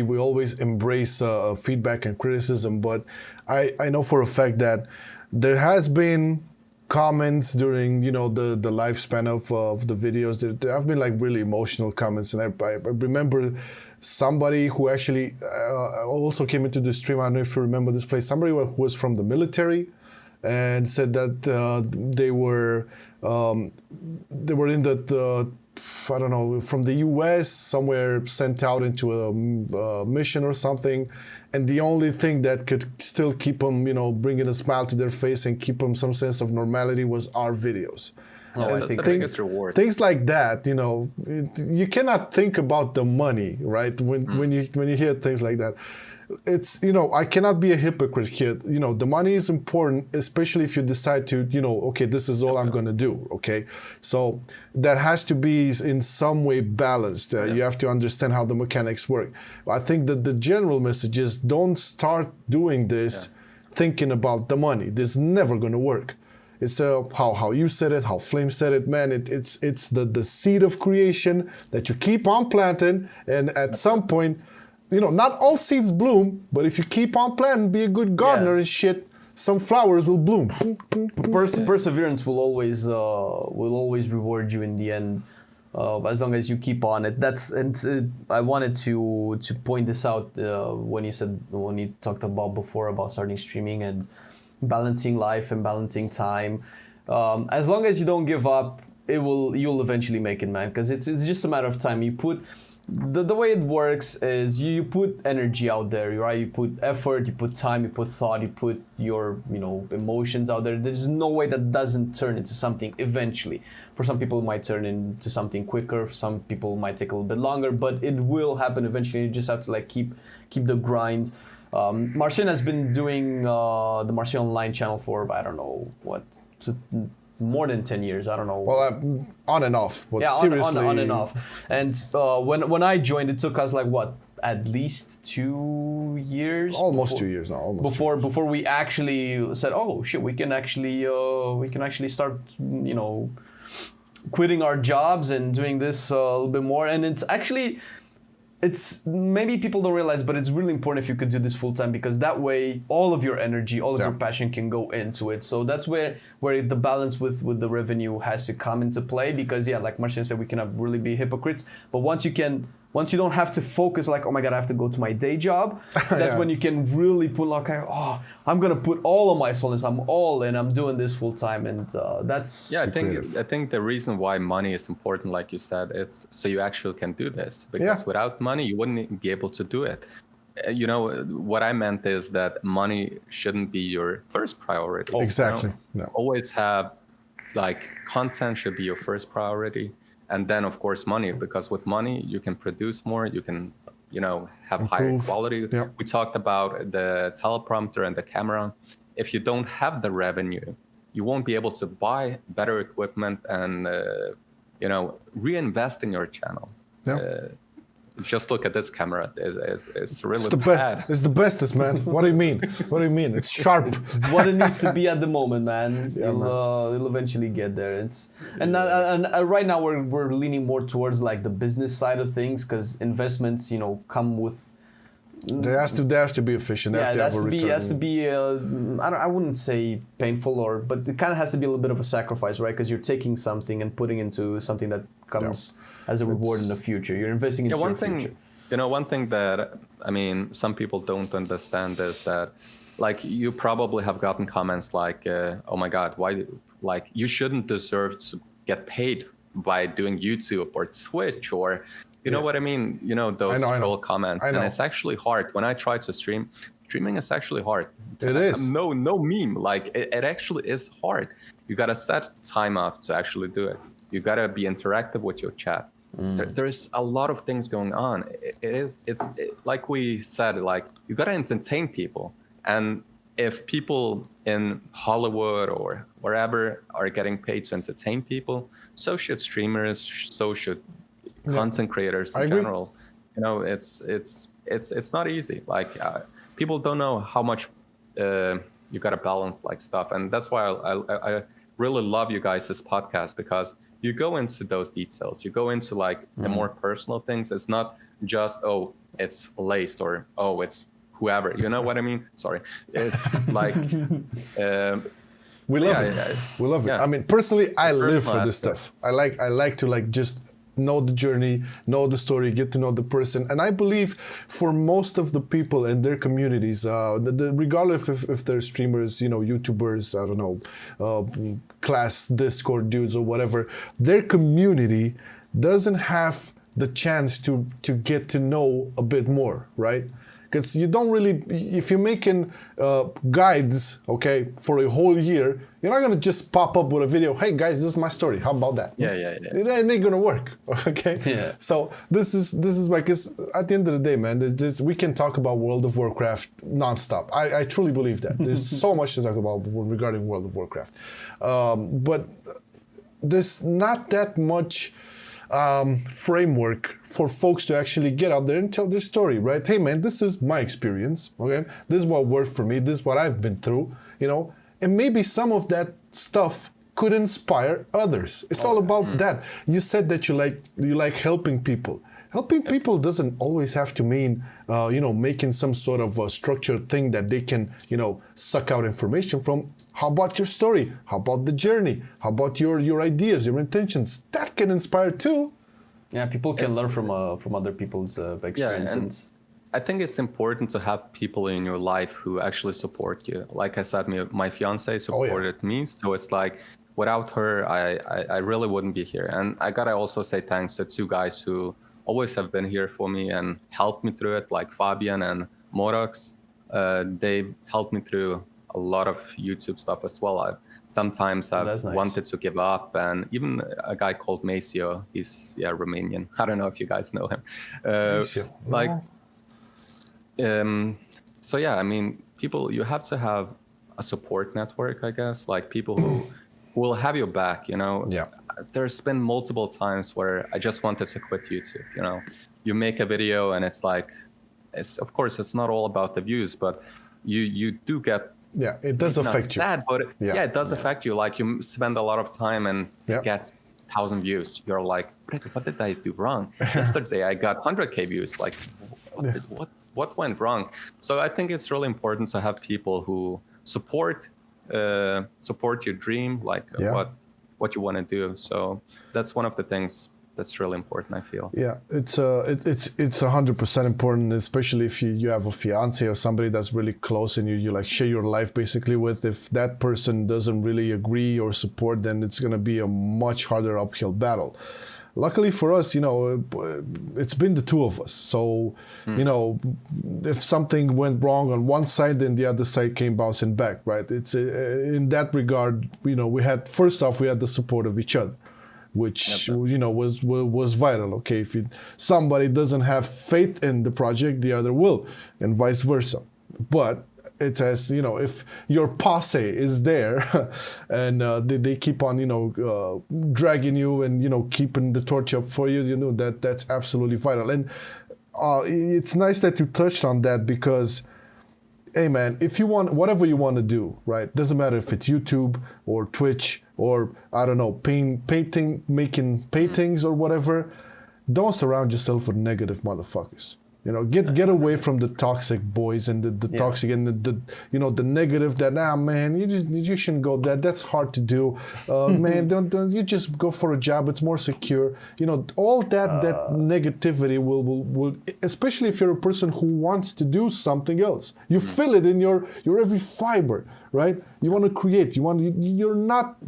We always embrace feedback and criticism, but I know for a fact that there has been comments during, you know, the lifespan of the videos. There have been like really emotional comments, and I remember somebody who actually also came into the stream. I don't know if you remember this place. Somebody who was from the military, and said that they were in that I don't know, from the U.S. somewhere, sent out into a mission or something, and the only thing that could still keep them, you know, bringing a smile to their face and keep them some sense of normality was our videos. Oh, that's the biggest reward. Things like that, you know, you cannot think about the money, right? When you hear things like that. It's, you know, I cannot be a hypocrite here. You know, the money is important, especially if you decide to, you know, okay, this is all I'm going to do, okay? So that has to be in some way balanced. You have to understand how the mechanics work. I think that the general message is, don't start doing this thinking about the money. This is never going to work. It's how you said it, how Flame said it, man. It's the seed of creation that you keep on planting, and at some point, you know, not all seeds bloom, but if you keep on planting, be a good gardener and shit, some flowers will bloom. Perseverance will always reward you in the end, as long as you keep on it. I wanted to point this out when you talked about before about starting streaming and balancing life and balancing time. As long as you don't give up, you'll eventually make it, man. Because it's just a matter of time. You put the way it works is you put energy out there, right? You put effort, you put time, you put thought, you put your, you know, emotions out there. There's no way that doesn't turn into something eventually. For some people, it might turn into something quicker. For some people, it might take a little bit longer, but it will happen eventually. You just have to like keep the grind. Marcin has been doing the Marcin Online channel for, I don't know, more than 10 years. I don't know. Well, on and off. But seriously, on and off. And when I joined, it took us like what, at least 2 years. Almost 2 years now. Before we actually said, oh shit, we can actually start, you know, quitting our jobs and doing this a little bit more. And it's maybe people don't realize, but it's really important if you could do this full time, because that way all of your energy, all of your passion can go into it. So that's where the balance with the revenue has to come into play, because like Marcin said, we cannot really be hypocrites. But once you don't have to focus like, oh my god, I have to go to my day job, that's when you can really put like, oh, I'm gonna put all of my soul in, I'm all in, I'm doing this full time. And that's I think the reason why money is important, like you said, it's so you actually can do this, because without money you wouldn't be able to do it. you know, what I meant is that money shouldn't be your first priority. Exactly. You know? Always have, like, content should be your first priority, and then of course money, because with money you can produce more, you can, you know, have higher quality. Yep. We talked about the teleprompter and the camera. If you don't have the revenue, you won't be able to buy better equipment and you know, reinvest in your channel. Yep. Just look at this camera. It's really it's bad. It's the bestest, man. What do you mean? What do you mean? It's sharp. What it needs to be at the moment, man. Yeah, It'll eventually get there. And right now we're leaning more towards like the business side of things, because investments, you know, come with. There has to be efficient. There has to be I wouldn't say painful, but it kind of has to be a little bit of a sacrifice, right? Because you're taking something and putting into something that comes as a reward in the future. You're investing into your future. You know, one thing that, I mean, some people don't understand is that, like, you probably have gotten comments like, oh my God, why, like, you shouldn't deserve to get paid by doing YouTube or Twitch, or, you know what I mean? You know, those troll comments. And it's actually hard. When I try to streaming is actually hard. It is. No meme. Like, it actually is hard. You got to set time off to actually do it. You got to be interactive with your chat. There's a lot of things going on. It's like we said, like, you got to entertain people. And if people in Hollywood or wherever are getting paid to entertain people, so should streamers, so should content creators in general. You know, it's not easy. Like, people don't know how much you got to balance like stuff. And that's why I really love you guys' podcast, because you go into those details. You go into like the more personal things. It's not just, oh, it's Leyst, or oh, it's whoever. You know what I mean? Sorry. It's like we love it. We love it. I mean, personally, I live for this stuff. I like to like just know the journey, know the story, get to know the person. And I believe for most of the people in their communities, regardless if they're streamers, you know, YouTubers, I don't know, class Discord dudes or whatever, their community doesn't have the chance to get to know a bit more, right? Because you don't really, if you're making guides, okay, for a whole year, you're not gonna just pop up with a video. Hey guys, this is my story. How about that? Yeah. It ain't gonna work, okay? Yeah. So this is like, at the end of the day, man. We can talk about World of Warcraft nonstop. I truly believe that. There's so much to talk about regarding World of Warcraft, but there's not that much framework for folks to actually get out there and tell their story, right? Hey man, this is my experience, okay? This is what worked for me, this is what I've been through, you know? And maybe some of that stuff could inspire others. It's all about that. You said that you like helping people. Helping people doesn't always have to mean, you know, making some sort of a structured thing that they can, you know, suck out information from. How about your story? How about the journey? How about your ideas, your intentions? That can inspire too. Yeah, people can learn from other people's experiences. I think it's important to have people in your life who actually support you. Like I said, my fiance supported me, so it's like, without her, I really wouldn't be here. And I gotta also say thanks to two guys who always have been here for me and helped me through it, like Fabian and Morox. They helped me through a lot of YouTube stuff as well. Sometimes I've wanted to give up, and even a guy called Maceo, he's Romanian. I don't know if you guys know him. So yeah, I mean, people, you have to have a support network, I guess, like people who will have your back, you know? Yeah. There's been multiple times where I just wanted to quit YouTube, you know? You make a video and it's like, of course, it's not all about the views, but you do get... Yeah, it does affect you. Sad, but it does affect you. Like, you spend a lot of time and get 1,000 views. You're like, what did I do wrong? Yesterday I got 100K views. Like, what went wrong? So I think it's really important to have people who support your dream, like what you want to do. So that's one of the things that's really important, I feel. Yeah, it's 100% important, especially if you have a fiance or somebody that's really close and you like share your life basically with. If that person doesn't really agree or support, then it's gonna be a much harder uphill battle. luckily for us, it's been the two of us. So, if something went wrong on one side, then the other side came bouncing back, right? It's in that regard, we had, first off, we had the support of each other, which, was vital. Okay, if somebody doesn't have faith in the project, the other will, and vice versa. But it's as, if your posse is there and they keep on, dragging you and, keeping the torch up for you, that's absolutely vital. And it's nice that you touched on that because, hey man, if you want, whatever you want to do, right? Doesn't matter if it's YouTube or Twitch or, I don't know, making paintings or whatever, don't surround yourself with negative motherfuckers. Get away from the toxic boys and the toxic and the negative that, man, you shouldn't go there. That's hard to do. Man, don't you just go for a job. It's more secure. All that negativity will, especially if you're a person who wants to do something else. You feel it in your every fiber, right? You want to create. You're not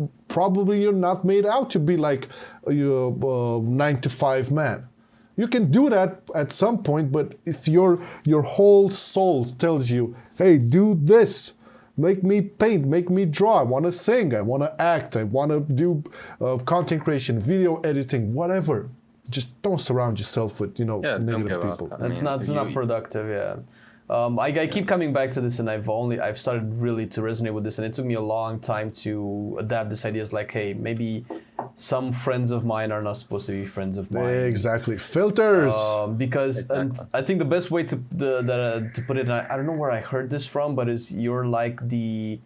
made out to be like a 9-to-5 man. You can do that at some point, but if your whole soul tells you, hey, do this, make me paint, make me draw, I want to sing, I want to act, I want to do content creation, video editing, whatever. Just don't surround yourself with, negative people. That's not productive, yeah. I keep coming back to this, and I've started really to resonate with this, and it took me a long time to adapt this idea. It's like, hey, maybe some friends of mine are not supposed to be friends of mine. Exactly, filters. Because and I think the best way to put it, and I don't know where I heard this from, but is you're like the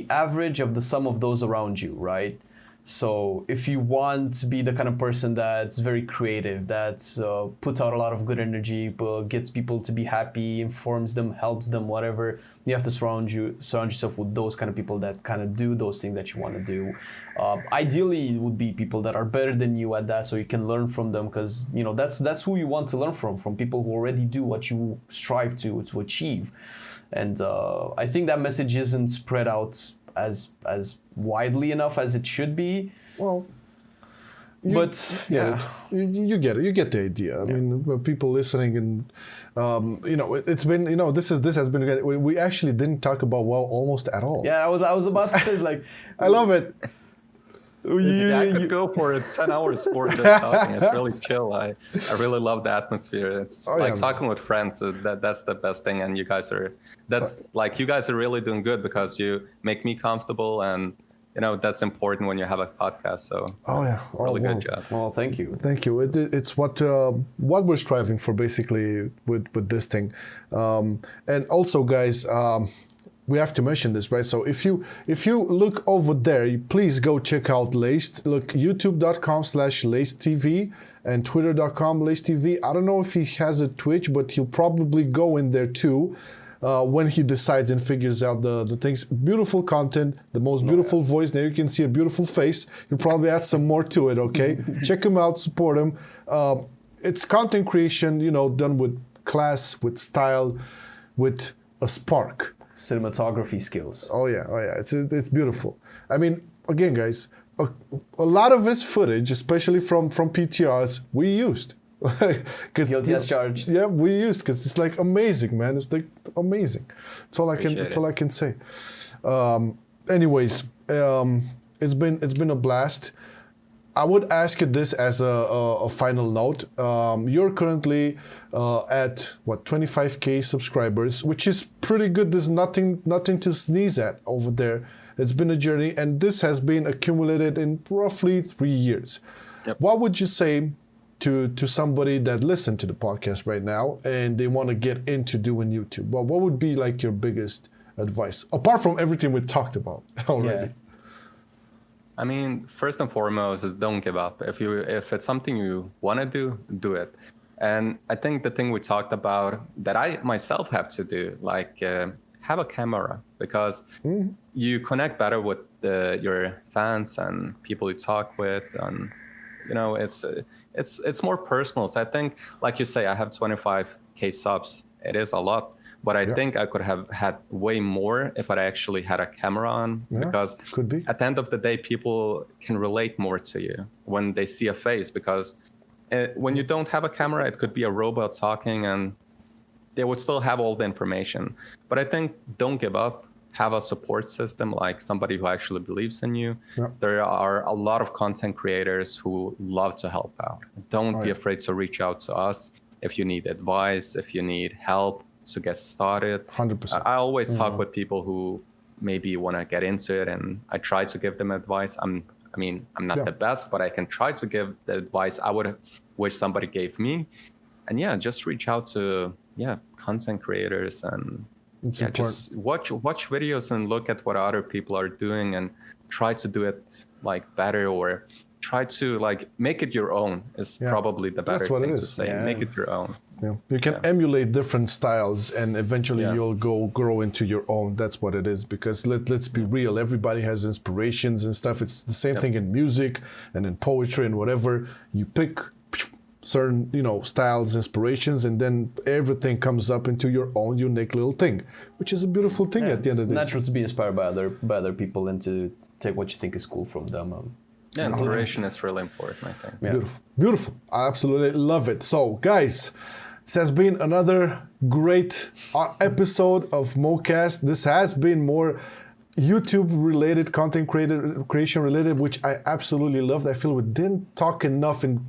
average of the sum of those around you, right? So if you want to be the kind of person that's very creative, that puts out a lot of good energy, gets people to be happy, informs them, helps them, whatever, you have to surround yourself with those kind of people that kind of do those things that you want to do. Ideally, it would be people that are better than you at that, so you can learn from them, because that's who you want to learn from people who already do what you strive to achieve. And I think that message isn't spread out as widely enough as it should be. Well, you get it. You get the idea. I mean, people listening, and it's been, this has been great. We actually didn't talk about WoW almost at all. Yeah, I was about to say, like, I love it. I could go for 10 hours for just talking. It's really chill. I really love the atmosphere. It's talking with friends. That's the best thing. And you guys are really doing good, because you make me comfortable, and that's important when you have a podcast. So really good job. Well, thank you. Thank you. It's what we're striving for, basically, with this thing. And also, guys, we have to mention this, right? So if you look over there, please go check out Leyst. Look, youtube.com/LeystTV and twitter.com/LeystTV. I don't know if he has a Twitch, but he'll probably go in there too when he decides and figures out the things. Beautiful content, the most beautiful voice. Now you can see a beautiful face. He'll probably add some more to it, okay? Check him out, support him. It's content creation, done with class, with style, with a spark. Cinematography skills. Oh yeah, it's beautiful. I mean, again, guys, a lot of his footage, especially from PTRs, we used. Guilty as charged. Yeah, we used, because it's like amazing, man. It's like amazing. That's all I can say. Anyways, it's been a blast. I would ask you this as a final note. You're currently at 25K subscribers, which is pretty good. There's nothing to sneeze at over there. It's been a journey, and this has been accumulated in roughly 3 years. Yep. What would you say to somebody that listened to the podcast right now and they want to get into doing YouTube? Well, what would be like your biggest advice, apart from everything we talked about already? Yeah. I mean, first and foremost is don't give up. If it's something you want to do it. And I think the thing we talked about that I myself have to do, like have a camera, because you connect better with your fans and people you talk with, and it's more personal. So I think, like you say, I have 25K subs. It is a lot, but I think I could have had way more if I actually had a camera on, because could be. at the end of the day, people can relate more to you when they see a face, because when you don't have a camera, it could be a robot talking and they would still have all the information. But I think don't give up. Have a support system, like somebody who actually believes in you. There are a lot of content creators who love to help out. Don't be afraid to reach out to us if you need advice, if you need help to get started. 100%. I always talk with people who maybe want to get into it, and I try to give them advice. I'm not the best, but I can try to give the advice I would wish somebody gave me. And just reach out to content creators, and just watch videos and look at what other people are doing and try to do it like better, or try to like make it your own is probably the better thing to say. Make it your own. You can emulate different styles, and eventually you'll grow into your own. That's what it is. Because let's be real, everybody has inspirations and stuff. It's the same thing in music and in poetry and whatever. You pick certain styles, inspirations, and then everything comes up into your own unique little thing, which is a beautiful thing at the end of the day. It's natural to be inspired by other people and to take what you think is cool from them. Inspiration is really important, I think. Beautiful. I absolutely love it. So guys, this has been another great episode of MoCast. This has been more YouTube related, content creation related, which I absolutely loved. I feel we didn't talk enough in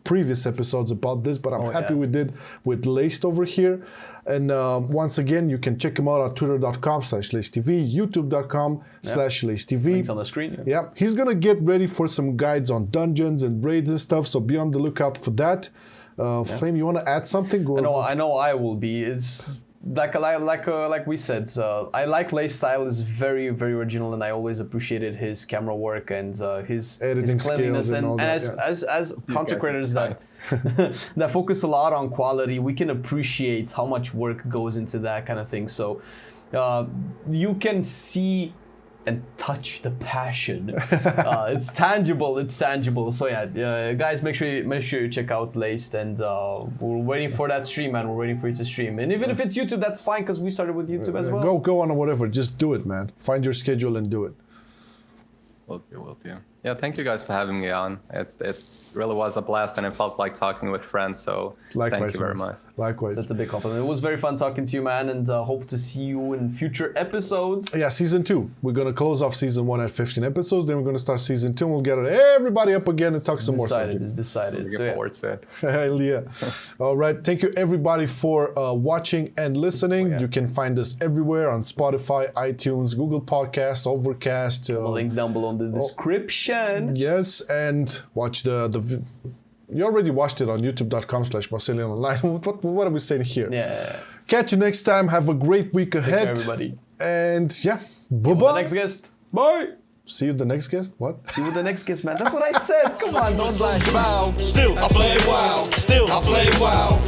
previous episodes about this, but I'm happy we did with Leyst over here. And once again, you can check him out on twitter.com/LeyStTV, youtube.com/LeyStTV. Links on the screen. Yeah, he's gonna get ready for some guides on dungeons and raids and stuff, so be on the lookout for that. Flame, you want to add something? I know I will be. It's like we said, I like Leyst style. Is very, very original, and I always appreciated his camera work and his editing cleanliness. skills and all that. As content creators that that focus a lot on quality, we can appreciate how much work goes into that kind of thing. So you can see and touch the passion. It's tangible. So guys, make sure you check out Leyst, and we're waiting for that stream, man. We're waiting for you to stream, and even if it's YouTube, that's fine, because we started with YouTube as well. Go on or whatever. Just do it, man. Find your schedule and do it. Will do. Yeah, thank you guys for having me on. It really was a blast, and it felt like talking with friends. So thank you very much. Likewise. That's a big compliment. It was very fun talking to you, man, and hope to see you in future episodes. Yeah, season 2. We're gonna close off season 1 at 15 episodes. Then we're gonna start season 2. And we'll get everybody up again and talk some more subjects. It's decided. Looking forward to it. Hell yeah. All right. Thank you everybody for watching and listening. You can find us everywhere on Spotify, iTunes, Google Podcasts, Overcast. The links down below in the description. Yes, and watch you already watched it on youtube.com/MarcelianOnline. What are we saying here? Yeah. Catch you next time. Have a great week ahead. Take care, everybody. And bye-bye. The next guest. Bye. See you the next guest? What? See you with the next guest, man. That's what I said. Come on, don't Still I play WoW. Still I play WoW.